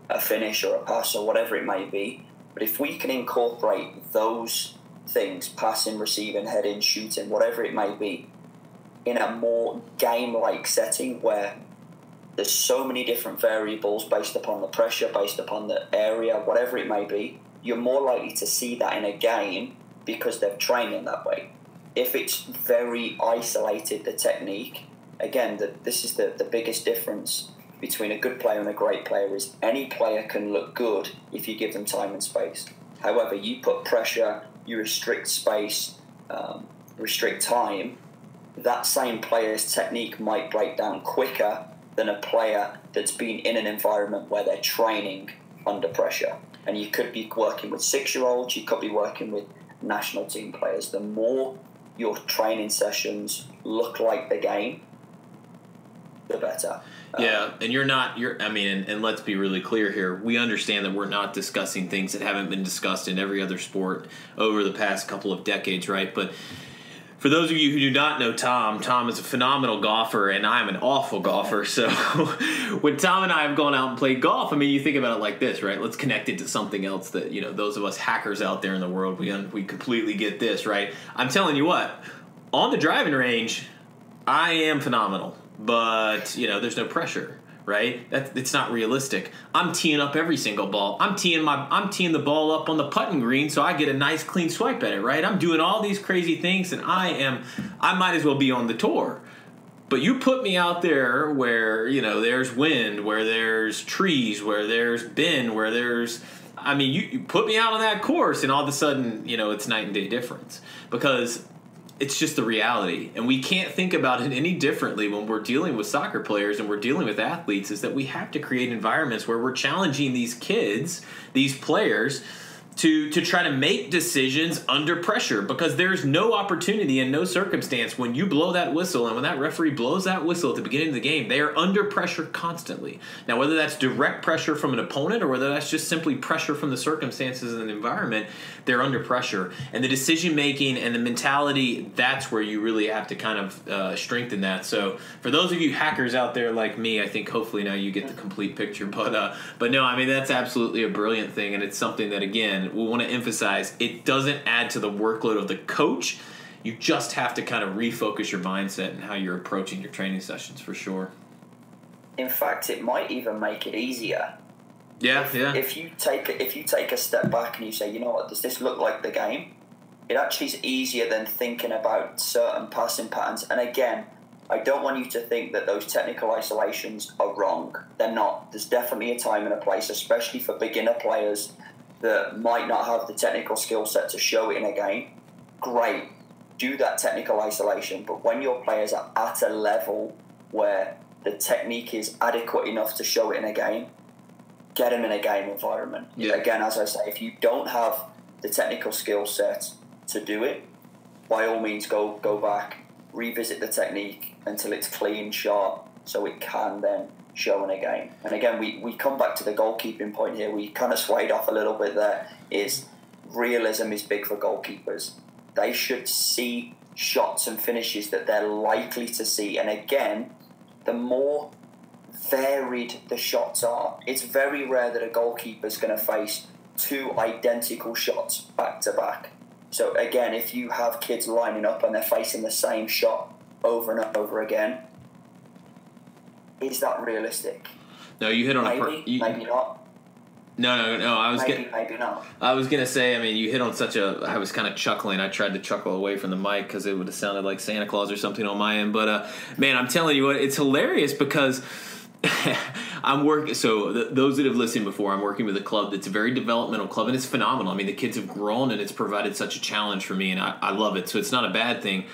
a finish or a pass or whatever it may be. But if we can incorporate those things, passing, receiving, heading, shooting, whatever it may be, in a more game-like setting where there's so many different variables based upon the pressure, based upon the area, whatever it may be, you're more likely to see that in a game because they're training that way. If it's very isolated, the technique, again, this is the biggest difference between a good player and a great player is any player can look good if you give them time and space. However, you put pressure, you restrict space, restrict time, that same player's technique might break down quicker than a player that's been in an environment where they're training under pressure. And you could be working with 6-year-olds, you could be working with national team players. The more your training sessions look like the game, the better. Yeah, and and let's be really clear here. We understand that we're not discussing things that haven't been discussed in every other sport over the past couple of decades, right? But for those of you who do not know Tom is a phenomenal golfer, and I'm an awful golfer. So when Tom and I have gone out and played golf, I mean, you think about it like this, right? Let's connect it to something else that, those of us hackers out there in the world, we completely get this, right? I'm telling you what, on the driving range, I am phenomenal, but, there's no pressure. Right? It's not realistic. I'm teeing up every single ball. I'm teeing the ball up on the putting green so I get a nice clean swipe at it, right? I'm doing all these crazy things, and I might as well be on the tour. But you put me out there where, there's wind, where there's trees, where there's bend, where there's you put me out on that course, and all of a sudden, it's night and day difference. Because it's just the reality. And we can't think about it any differently when we're dealing with soccer players and we're dealing with athletes, is that we have to create environments where we're challenging these kids, these players, to try to make decisions under pressure, because there's no opportunity and no circumstance when you blow that whistle and when that referee blows that whistle at the beginning of the game, they are under pressure constantly. Now, whether that's direct pressure from an opponent or whether that's just simply pressure from the circumstances and the environment, they're under pressure. And the decision-making and the mentality, that's where you really have to kind of strengthen that. So for those of you hackers out there like me, I think hopefully now you get the complete picture. But no, that's absolutely a brilliant thing, and it's something that, again, we want to emphasize, it doesn't add to the workload of the coach. You just have to kind of refocus your mindset and how you're approaching your training sessions, for sure. In fact, it might even make it easier. Yeah. If you take a step back and you say, you know what, does this look like the game? It actually is easier than thinking about certain passing patterns. And again, I don't want you to think that those technical isolations are wrong. They're not. There's definitely a time and a place, especially for beginner players that might not have the technical skill set to show it in a game. Great, do that technical isolation. But when your players are at a level where the technique is adequate enough to show it in a game, get them in a game environment. Yeah. Again, as I say, if you don't have the technical skill set to do it, by all means go back, revisit the technique until it's clean, sharp, so it can then show in a game. And again, we come back to the goalkeeping point here. We kind of swayed off a little bit there. Is realism is big for goalkeepers. They should see shots and finishes that they're likely to see. And again, the more varied the shots are, it's very rare that a goalkeeper's going to face two identical shots back to back. So again, if you have kids lining up and they're facing the same shot over and over again, is that realistic? No, you hit on maybe not. No. Maybe not. I was gonna say. I mean, you hit on I was kind of chuckling. I tried to chuckle away from the mic because it would have sounded like Santa Claus or something on my end. But man, I'm telling you what, it's hilarious because I'm working. So those that have listened before, I'm working with a club that's a very developmental club, and it's phenomenal. I mean, the kids have grown, and it's provided such a challenge for me, and I love it. So it's not a bad thing.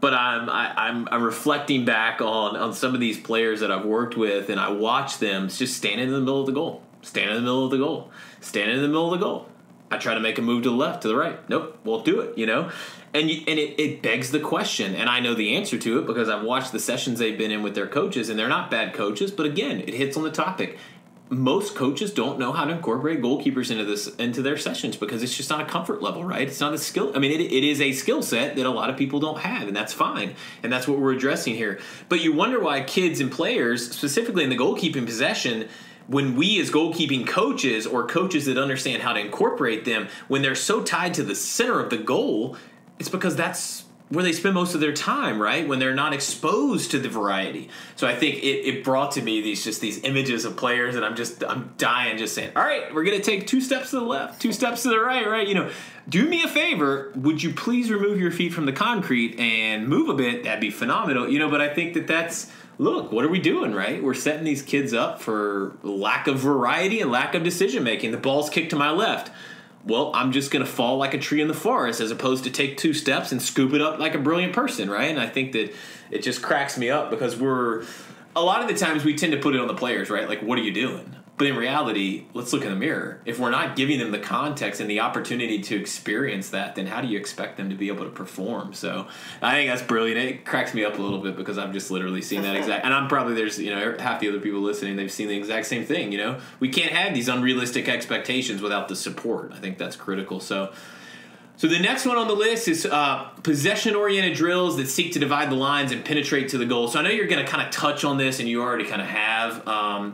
But I'm reflecting back on some of these players that I've worked with, and I watch them just standing in the middle of the goal. Standing in the middle of the goal. Standing in the middle of the goal. I try to make a move to the left, to the right. Nope, won't do it, And it begs the question, and I know the answer to it because I've watched the sessions they've been in with their coaches, and they're not bad coaches, but again, it hits on the topic. Most coaches don't know how to incorporate goalkeepers into their sessions because it's just not a comfort level, right? It's not a skill. I mean, it is a skill set that a lot of people don't have, and that's fine. And that's what we're addressing here. But you wonder why kids and players, specifically in the goalkeeping possession, when we as goalkeeping coaches or coaches that understand how to incorporate them, when they're so tied to the center of the goal, it's because that's where they spend most of their time, right? When they're not exposed to the variety. So I think it brought to me these images of players, and I'm dying just saying, all right, we're going to take 2 steps to the left, 2 steps to the right? Do me a favor. Would you please remove your feet from the concrete and move a bit? That'd be phenomenal. But I think that's, look, what are we doing, right? We're setting these kids up for lack of variety and lack of decision making. The ball's kicked to my left. Well, I'm just going to fall like a tree in the forest as opposed to take 2 steps and scoop it up like a brilliant person, right? And I think that it just cracks me up because a lot of the times we tend to put it on the players, right? Like, what are you doing? But in reality, let's look in the mirror. If we're not giving them the context and the opportunity to experience that, then how do you expect them to be able to perform? So I think that's brilliant. It cracks me up a little bit because I've just literally seen that exact. And I'm probably there's half the other people listening, they've seen the exact same thing. We can't have these unrealistic expectations without the support. I think that's critical. So the next one on the list is possession-oriented drills that seek to divide the lines and penetrate to the goal. So I know you're going to kind of touch on this, and you already kind of have.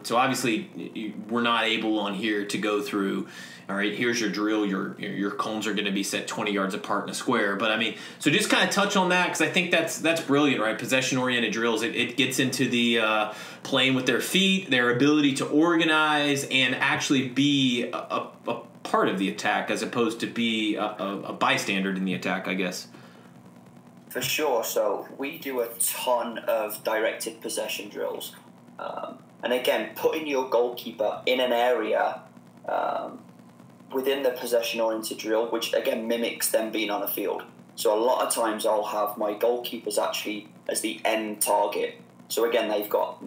So obviously, we're not able on here to go through, all right, here's your drill. Your cones are going to be set 20 yards apart in a square. But, I mean, so just kind of touch on that because I think that's brilliant, right? Possession-oriented drills. It gets into the playing with their feet, their ability to organize, and actually be a part of the attack as opposed to be a bystander in the attack, I guess. For sure. So we do a ton of directed possession drills. And again, putting your goalkeeper in an area within the possession-oriented drill, which again mimics them being on a field. So a lot of times I'll have my goalkeepers actually as the end target. So again, they've got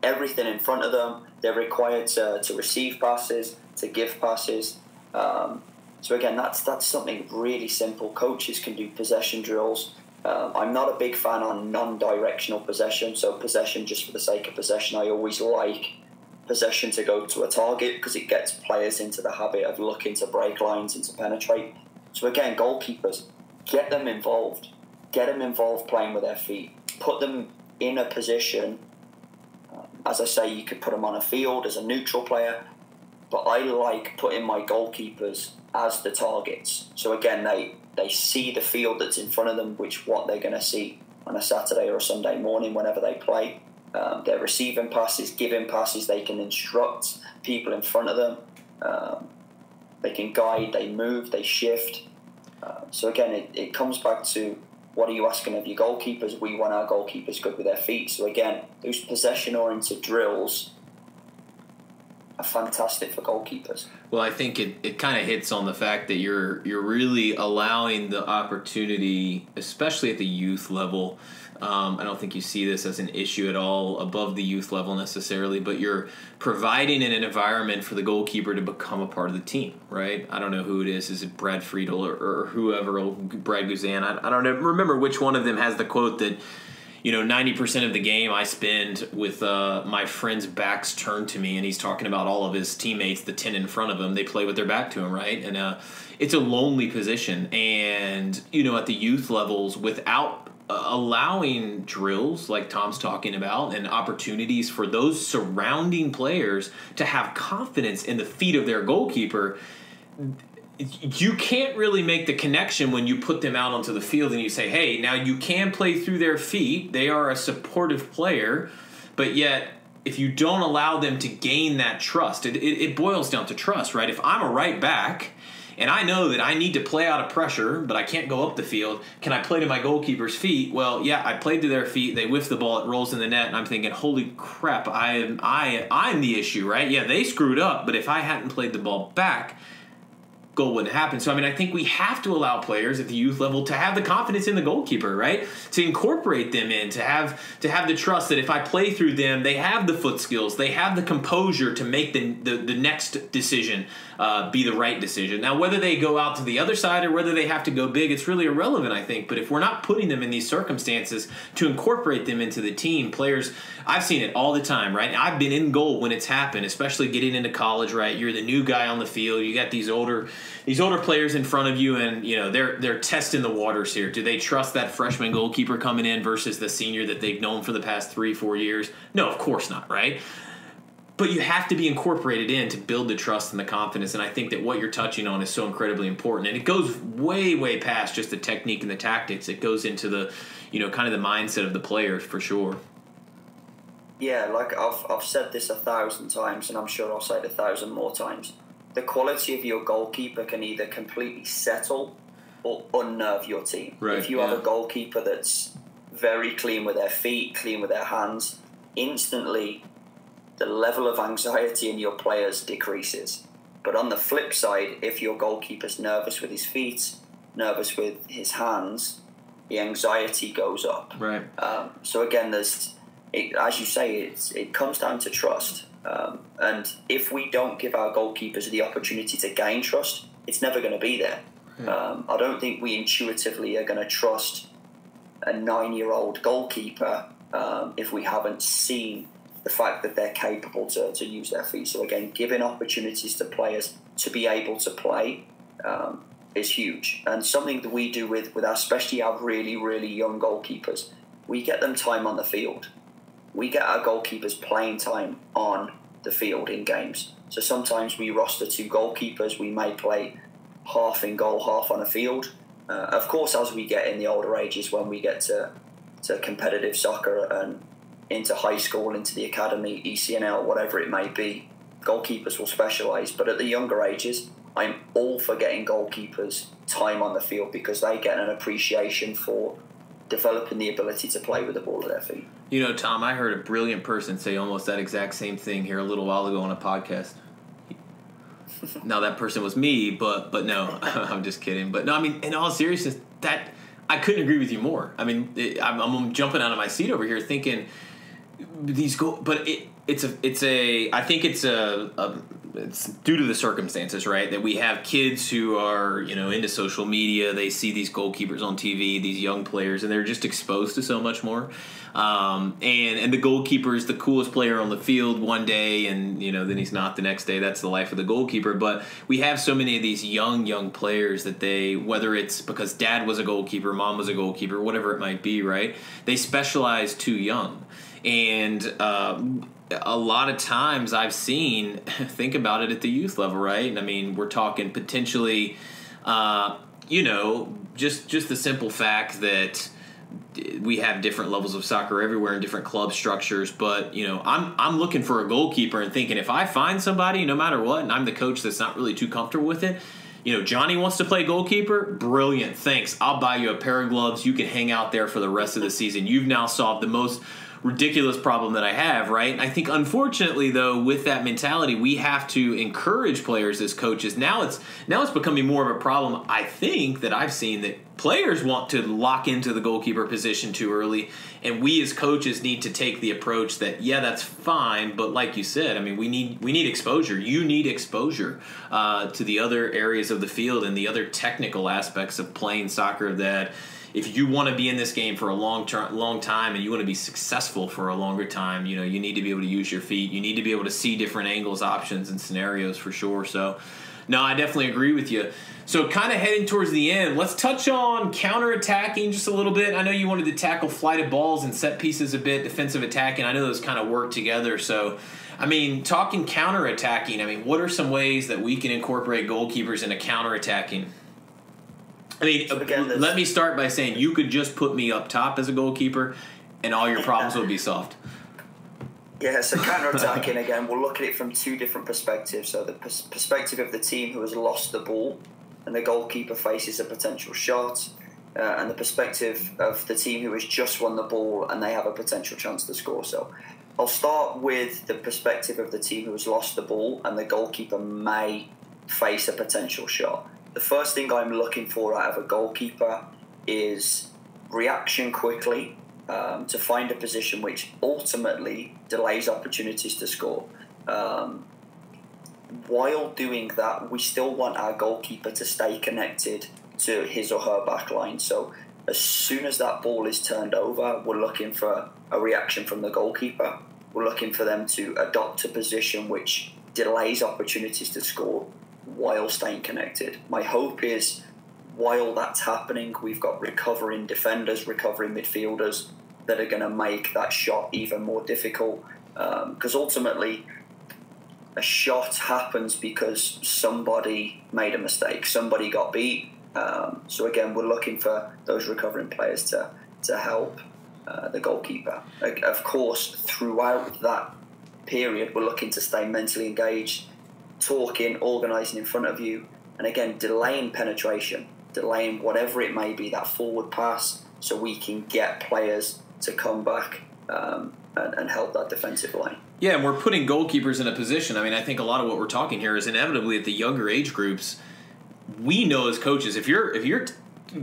everything in front of them. They're required to receive passes, to give passes. So again, that's something really simple. Coaches can do possession drills. I'm not a big fan on non-directional possession, so possession just for the sake of possession. I always like possession to go to a target because it gets players into the habit of looking to break lines and to penetrate. So again, goalkeepers, get them involved. Get them involved playing with their feet. Put them in a position. As I say, you could put them on a field as a neutral player, but I like putting my goalkeepers as the targets. So again, they see the field that's in front of them, what they're going to see on a Saturday or a Sunday morning whenever they play. They're receiving passes, giving passes. They can instruct people in front of them. They can guide, they move, they shift. So again, it comes back to, what are you asking of your goalkeepers? We want our goalkeepers good with their feet. So again, those possession-oriented drills are fantastic for goalkeepers. Well, I think it kind of hits on the fact that you're really allowing the opportunity, especially at the youth level. I don't think you see this as an issue at all above the youth level necessarily, but you're providing an environment for the goalkeeper to become a part of the team, right? I don't know who it is. Is it Brad Friedel or whoever, Brad Guzan? I don't know. Remember which one of them has the quote that 90% of the game I spend with my friend's backs turned to me, and he's talking about all of his teammates, the 10 in front of him. They play with their back to him, right? And it's a lonely position. And, at the youth levels, without allowing drills like Tom's talking about and opportunities for those surrounding players to have confidence in the feet of their goalkeeper, you can't really make the connection when you put them out onto the field and you say, hey, now you can play through their feet. They are a supportive player, but yet if you don't allow them to gain that trust, it boils down to trust, right? If I'm a right back and I know that I need to play out of pressure, but I can't go up the field, can I play to my goalkeeper's feet? Well, yeah, I played to their feet. They whiff the ball, it rolls in the net, and I'm thinking, holy crap, I'm the issue, right? Yeah, they screwed up, but if I hadn't played the ball back, goal wouldn't happen. So, I think we have to allow players at the youth level to have the confidence in the goalkeeper, right? To incorporate them in, to have the trust that if I play through them, they have the foot skills, they have the composure to make the next decision be the right decision. Now, whether they go out to the other side or whether they have to go big, it's really irrelevant, I think. But if we're not putting them in these circumstances to incorporate them into the team, players, I've seen it all the time, right? I've been in goal when it's happened, especially getting into college, right? You're the new guy on the field. You got these older players in front of you, and they're testing the waters here. Do they trust that freshman goalkeeper coming in versus the senior that they've known for the past 3-4 years? No, of course not, right? But you have to be incorporated in to build the trust and the confidence, and I think that what you're touching on is so incredibly important, and it goes way, way past just the technique and the tactics. It goes into the, kind of the mindset of the player for sure. Yeah, like I've said this 1,000 times, and I'm sure I'll say it 1,000 more times. The quality of your goalkeeper can either completely settle or unnerve your team. Right, if you have a goalkeeper that's very clean with their feet, clean with their hands, instantly the level of anxiety in your players decreases. But on the flip side, if your goalkeeper's nervous with his feet, nervous with his hands, the anxiety goes up. Right. So again, as you say, it comes down to trust. And if we don't give our goalkeepers the opportunity to gain trust, it's never going to be there. I don't think we intuitively are going to trust a 9-year-old goalkeeper if we haven't seen the fact that they're capable to use their feet. So again, giving opportunities to players to be able to play is huge. And something that we do with especially our really, really young goalkeepers, we get them time on the field. We get our goalkeepers playing time on the field in games. So sometimes we roster 2 goalkeepers. We may play half in goal, half on the field. Of course, as we get in the older ages, when we get to competitive soccer and into high school, into the academy, ECNL, whatever it may be, goalkeepers will specialise. But at the younger ages, I'm all for getting goalkeepers time on the field because they get an appreciation for developing the ability to play with the ball at their feet. Tom, I heard a brilliant person say almost that exact same thing here a little while ago on a podcast. Now, that person was me, but no, I'm just kidding. But no, in all seriousness, that I couldn't agree with you more. I'm jumping out of my seat over here thinking these but it's due to the circumstances, right? That we have kids who are, into social media. They see these goalkeepers on TV, these young players, and they're just exposed to so much more. And the goalkeeper is the coolest player on the field one day, and then he's not the next day. That's the life of the goalkeeper. But we have so many of these young players that whether it's because dad was a goalkeeper, mom was a goalkeeper, whatever it might be, right? They specialize too young. And a lot of times I've seen, think about it at the youth level, right? We're talking potentially, just the simple fact that we have different levels of soccer everywhere and different club structures. But, I'm looking for a goalkeeper and thinking if I find somebody, no matter what, and I'm the coach that's not really too comfortable with it, Johnny wants to play goalkeeper? Brilliant, thanks. I'll buy you a pair of gloves. You can hang out there for the rest of the season. You've now solved the most ridiculous problem that I have, right? I think, unfortunately, though, with that mentality, we have to encourage players as coaches. Now it's becoming more of a problem, I think, that I've seen that players want to lock into the goalkeeper position too early, and we as coaches need to take the approach that, yeah, that's fine, but like you said, we need exposure. You need exposure to the other areas of the field and the other technical aspects of playing soccer that if you want to be in this game for a long time, and you want to be successful for a longer time, you need to be able to use your feet. You need to be able to see different angles, options, and scenarios for sure. So, no, I definitely agree with you. So kind of heading towards the end, let's touch on counterattacking just a little bit. I know you wanted to tackle flighted balls and set pieces a bit, defensive attacking. I know those kind of work together. So, I mean, talking counterattacking, I mean, what are some ways that we can incorporate goalkeepers into counterattacking? I mean, let me start by saying you could just put me up top as a goalkeeper and all your problems would be solved. Yeah, so counter-attacking, again, we'll look at it from two different perspectives. So the perspective of the team who has lost the ball and the goalkeeper faces a potential shot, and the perspective of the team who has just won the ball and they have a potential chance to score. So I'll start with the perspective of the team who has lost the ball and the goalkeeper may face a potential shot. The first thing I'm looking for out of a goalkeeper is reaction quickly, to find a position which ultimately delays opportunities to score. While doing that, we still want our goalkeeper to stay connected to his or her back line. So as soon as that ball is turned over, we're looking for a reaction from the goalkeeper. We're looking for them to adopt a position which delays opportunities to score while staying connected. My hope is while that's happening, we've got recovering defenders, recovering midfielders that are going to make that shot even more difficult. Because ultimately, a shot happens because somebody made a mistake, somebody got beat. So again, we're looking for those recovering players to help the goalkeeper. Of course, throughout that period, we're looking to stay mentally engaged, talking, organising in front of you, and again, delaying penetration, delaying whatever it may be, that forward pass, so we can get players to come back and help that defensive line. Yeah, and we're putting goalkeepers in a position. I mean, I think a lot of what we're talking here is inevitably at the younger age groups. We know as coaches, if you're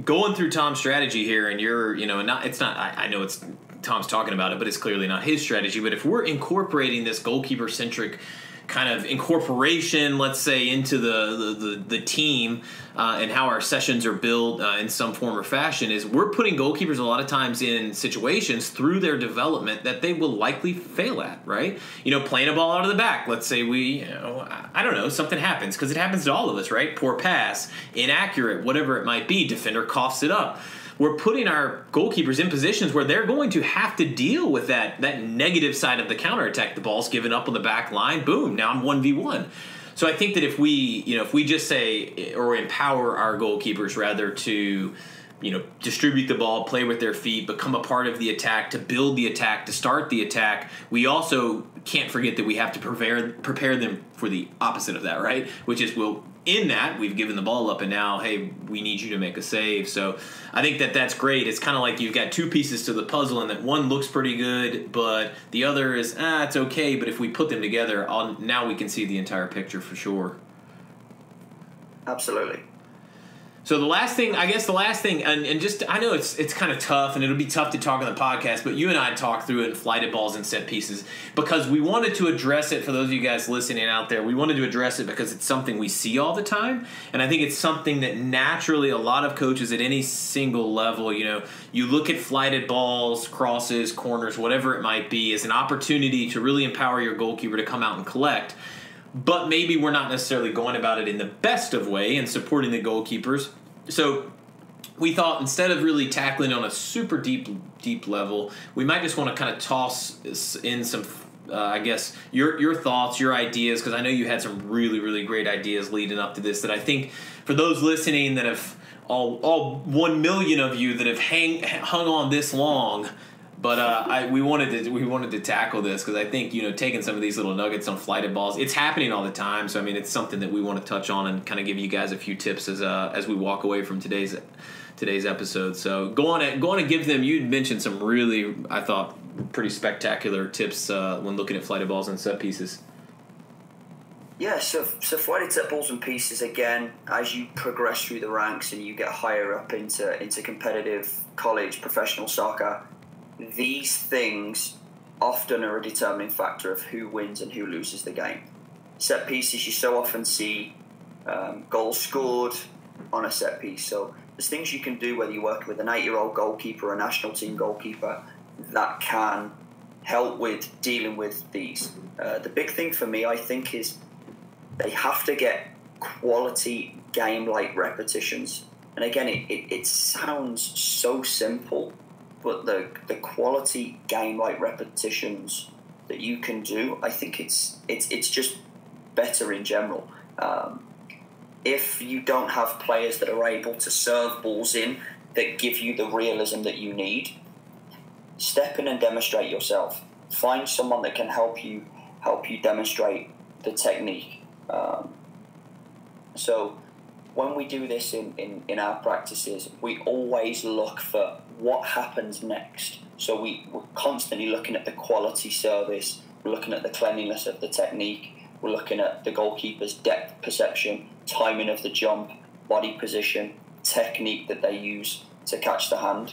going through Tom's strategy here, and you're, I know it's Tom's talking about it, but it's clearly not his strategy. But if we're incorporating this goalkeeper centric kind of incorporation, let's say, into the team and how our sessions are built in some form or fashion, is we're putting goalkeepers a lot of times in situations through their development that they will likely fail at, right? Playing a ball out of the back. Let's say I don't know, something happens, because it happens to all of us, right? Poor pass, inaccurate, whatever it might be, defender coughs it up. We're putting our goalkeepers in positions where they're going to have to deal with that negative side of the counterattack. The ball's given up on the back line. Boom, now I'm 1v1. So I think that if we just say, or empower our goalkeepers rather to, distribute the ball, play with their feet, become a part of the attack, to build the attack, to start the attack, we also can't forget that we have to prepare them for the opposite of that, right? Which is, in that, we've given the ball up, and now, hey, we need you to make a save. So I think that's great. It's kind of like you've got two pieces to the puzzle, and that one looks pretty good, but the other is, it's okay. But if we put them together, now we can see the entire picture for sure. Absolutely. So the last thing, and just, I know it's kind of tough, and it'll be tough to talk on the podcast, but you and I talked through it in flighted balls and set pieces, because we wanted to address it. For those of you guys listening out there, we wanted to address it because it's something we see all the time, and I think it's something that naturally a lot of coaches at any single level, you look at flighted balls, crosses, corners, whatever it might be, as an opportunity to really empower your goalkeeper to come out and collect. But maybe we're not necessarily going about it in the best of way and supporting the goalkeepers. So we thought, instead of really tackling on a super deep level, we might just want to kind of toss in some, your thoughts, your ideas, because I know you had some really, really great ideas leading up to this that I think for those listening that have all 1 million of you that have hung on this long. But we wanted to tackle this because I think, taking some of these little nuggets on flighted balls, it's happening all the time. So I mean, it's something that we want to touch on and kind of give you guys a few tips as we walk away from today's episode. So go on and give them. You mentioned some really, I thought, pretty spectacular tips when looking at flighted balls and set pieces. Yeah, so flighted set balls and pieces, again, as you progress through the ranks and you get higher up into competitive college professional soccer, these things often are a determining factor of who wins and who loses the game. Set pieces, you so often see goals scored on a set piece. So there's things you can do, whether you're working with an 8-year-old goalkeeper or a national team goalkeeper, that can help with dealing with these. The big thing for me, I think, is they have to get quality game-like repetitions. And again, it sounds so simple, but the quality game-like repetitions that you can do, I think it's just better in general. If you don't have players that are able to serve balls in that give you the realism that you need, step in and demonstrate yourself. Find someone that can help you demonstrate the technique. So when we do this in our practices, we always look for what happens next. So we're constantly looking at the quality service, we're looking at the cleanliness of the technique, we're looking at the goalkeeper's depth perception, timing of the jump, body position, technique that they use to catch the hand.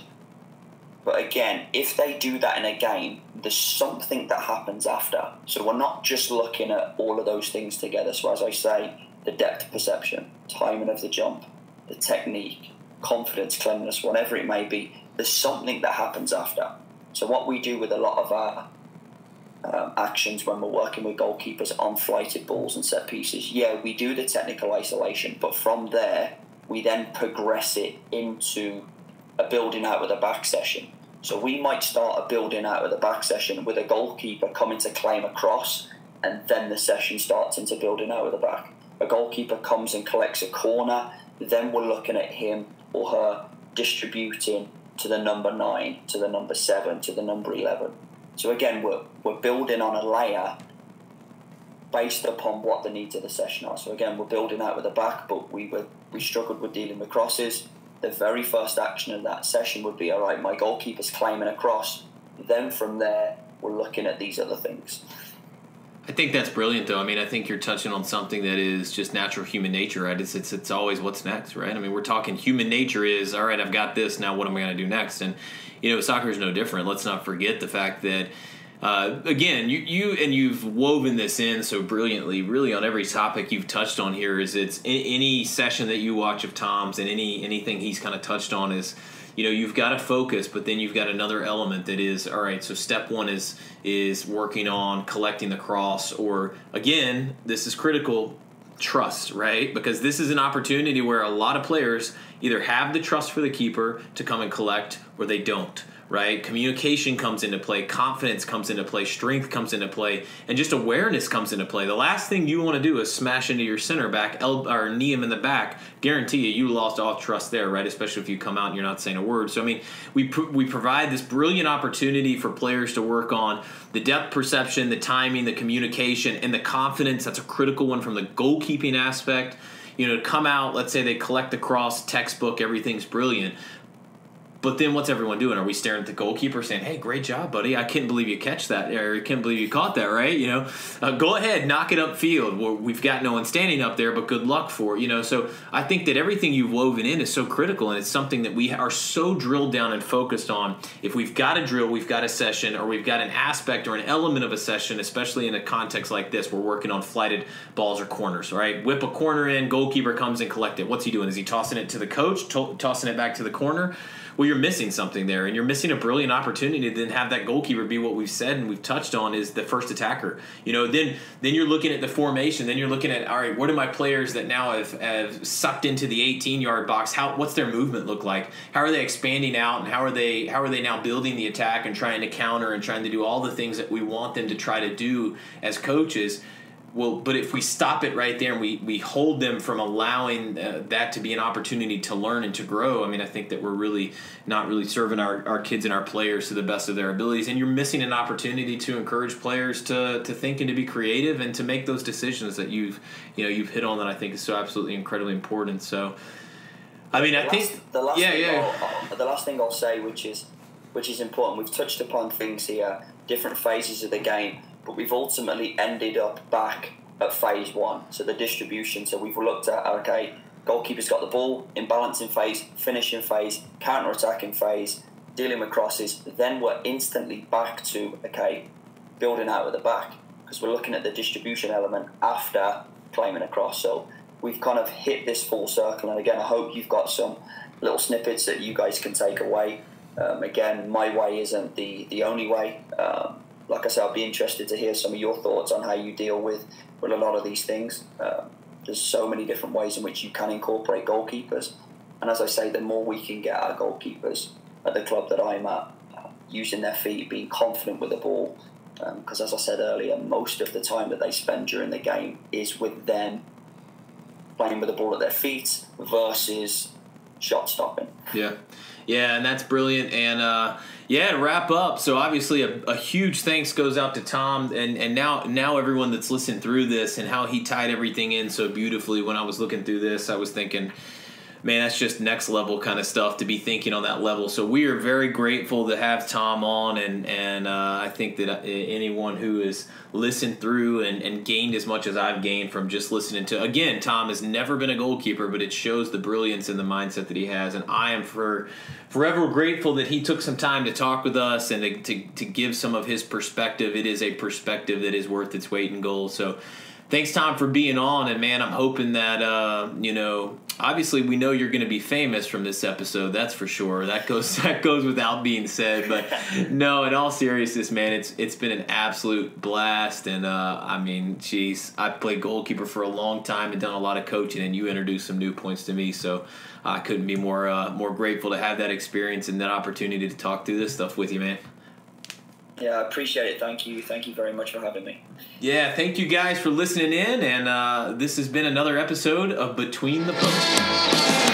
But again, if they do that in a game, there's something that happens after. So we're not just looking at all of those things together. So as I say, the depth perception, timing of the jump, the technique, confidence, cleanliness, whatever it may be, there's something that happens after. So what we do with a lot of our actions when we're working with goalkeepers on flighted balls and set pieces, we do the technical isolation, but from there, we then progress it into a building out with a back session. So we might start a building out with a back session with a goalkeeper coming to claim a cross, and then the session starts into building out with the back. A goalkeeper comes and collects a corner, then we're looking at him or her distributing to the number 9, to the number 7, to the number 11. So again, we're building on a layer based upon what the needs of the session are. So again, we're building out with the back, but we struggled with dealing with crosses. The very first action of that session would be, all right, my goalkeeper's claiming a cross. Then from there, we're looking at these other things. I think that's brilliant, though. I mean, I think you're touching on something that is just natural human nature, right? It's always what's next, right? I mean, we're talking human nature is, all right, I've got this, now what am I going to do next? And, soccer is no different. Let's not forget the fact that, again, you've woven this in so brilliantly, really on every topic you've touched on here, is it's any session that you watch of Tom's and anything he's kind of touched on is, you've got to focus, but then you've got another element that is, all right, so step one is working on collecting the cross, or, again, this is critical, trust, right? Because this is an opportunity where a lot of players either have the trust for the keeper to come and collect, or they don't, right? Communication comes into play, confidence comes into play, strength comes into play, and just awareness comes into play. The last thing you want to do is smash into your center back or knee him in the back. Guarantee you lost all trust there, right? Especially if you come out and you're not saying a word. So, I mean, we provide this brilliant opportunity for players to work on the depth perception, the timing, the communication, and the confidence. That's a critical one from the goalkeeping aspect. To come out, let's say they collect the cross, textbook, everything's brilliant. But then what's everyone doing? Are we staring at the goalkeeper saying, hey, great job, buddy. I can't believe you catch that, or I can't believe you caught that, right? Go ahead, knock it upfield. We've got no one standing up there, but good luck for it. So I think that everything you've woven in is so critical, and it's something that we are so drilled down and focused on. If we've got a drill, we've got a session, or we've got an aspect or an element of a session, especially in a context like this, we're working on flighted balls or corners, right? Whip a corner in, goalkeeper comes and collect it. What's he doing? Is he tossing it to the coach, tossing it back to the corner? Well, you're missing something there, and you're missing a brilliant opportunity to then have that goalkeeper be what we've said and we've touched on is the first attacker. Then you're looking at the formation. Then you're looking at, all right, what are my players that now have sucked into the 18-yard box? What's their movement look like? How are they expanding out, and how are they now building the attack and trying to counter and trying to do all the things that we want them to try to do as coaches? Well, but if we stop it right there and we hold them from allowing that to be an opportunity to learn and to grow, I mean, I think that we're really not really serving our kids and our players to the best of their abilities. And you're missing an opportunity to encourage players to think and to be creative and to make those decisions that you've hit on that I think is so absolutely incredibly important. So, I mean, the last thing I'll say, which is important, we've touched upon things here, different phases of the game, but we've ultimately ended up back at phase one. So the distribution. So we've looked at, okay, goalkeeper's got the ball, in balancing phase, finishing phase, counter-attacking phase, dealing with crosses. Then we're instantly back to, okay, building out with the back, because we're looking at the distribution element after claiming a cross. So we've kind of hit this full circle. And again, I hope you've got some little snippets that you guys can take away. Again, my way isn't the only way. Like I said, I'd be interested to hear some of your thoughts on how you deal with a lot of these things. There's so many different ways in which you can incorporate goalkeepers. And as I say, the more we can get our goalkeepers at the club that I'm at, using their feet, being confident with the ball, because as I said earlier, most of the time that they spend during the game is with them playing with the ball at their feet versus shot stopping. Yeah, and that's brilliant. And to wrap up, so obviously a huge thanks goes out to Tom and now everyone that's listened through this and how he tied everything in so beautifully. When I was looking through this, I was thinking, man, that's just next level kind of stuff to be thinking on that level. So we are very grateful to have Tom on, and I think that anyone who has listened through and gained as much as I've gained from just listening to, again, Tom has never been a goalkeeper, but it shows the brilliance and the mindset that he has, and I am forever grateful that he took some time to talk with us and to give some of his perspective. It is a perspective that is worth its weight in gold. So thanks, Tom, for being on, and man, I'm hoping that obviously we know you're going to be famous from this episode. That's for sure. That goes without being said. But no, in all seriousness, man, it's been an absolute blast. And I mean, geez, I played goalkeeper for a long time and done a lot of coaching, and you introduced some new points to me. So I couldn't be more grateful to have that experience and that opportunity to talk through this stuff with you, man. Yeah, I appreciate it. Thank you. Thank you very much for having me. Yeah, thank you guys for listening in, and this has been another episode of Between the Posts.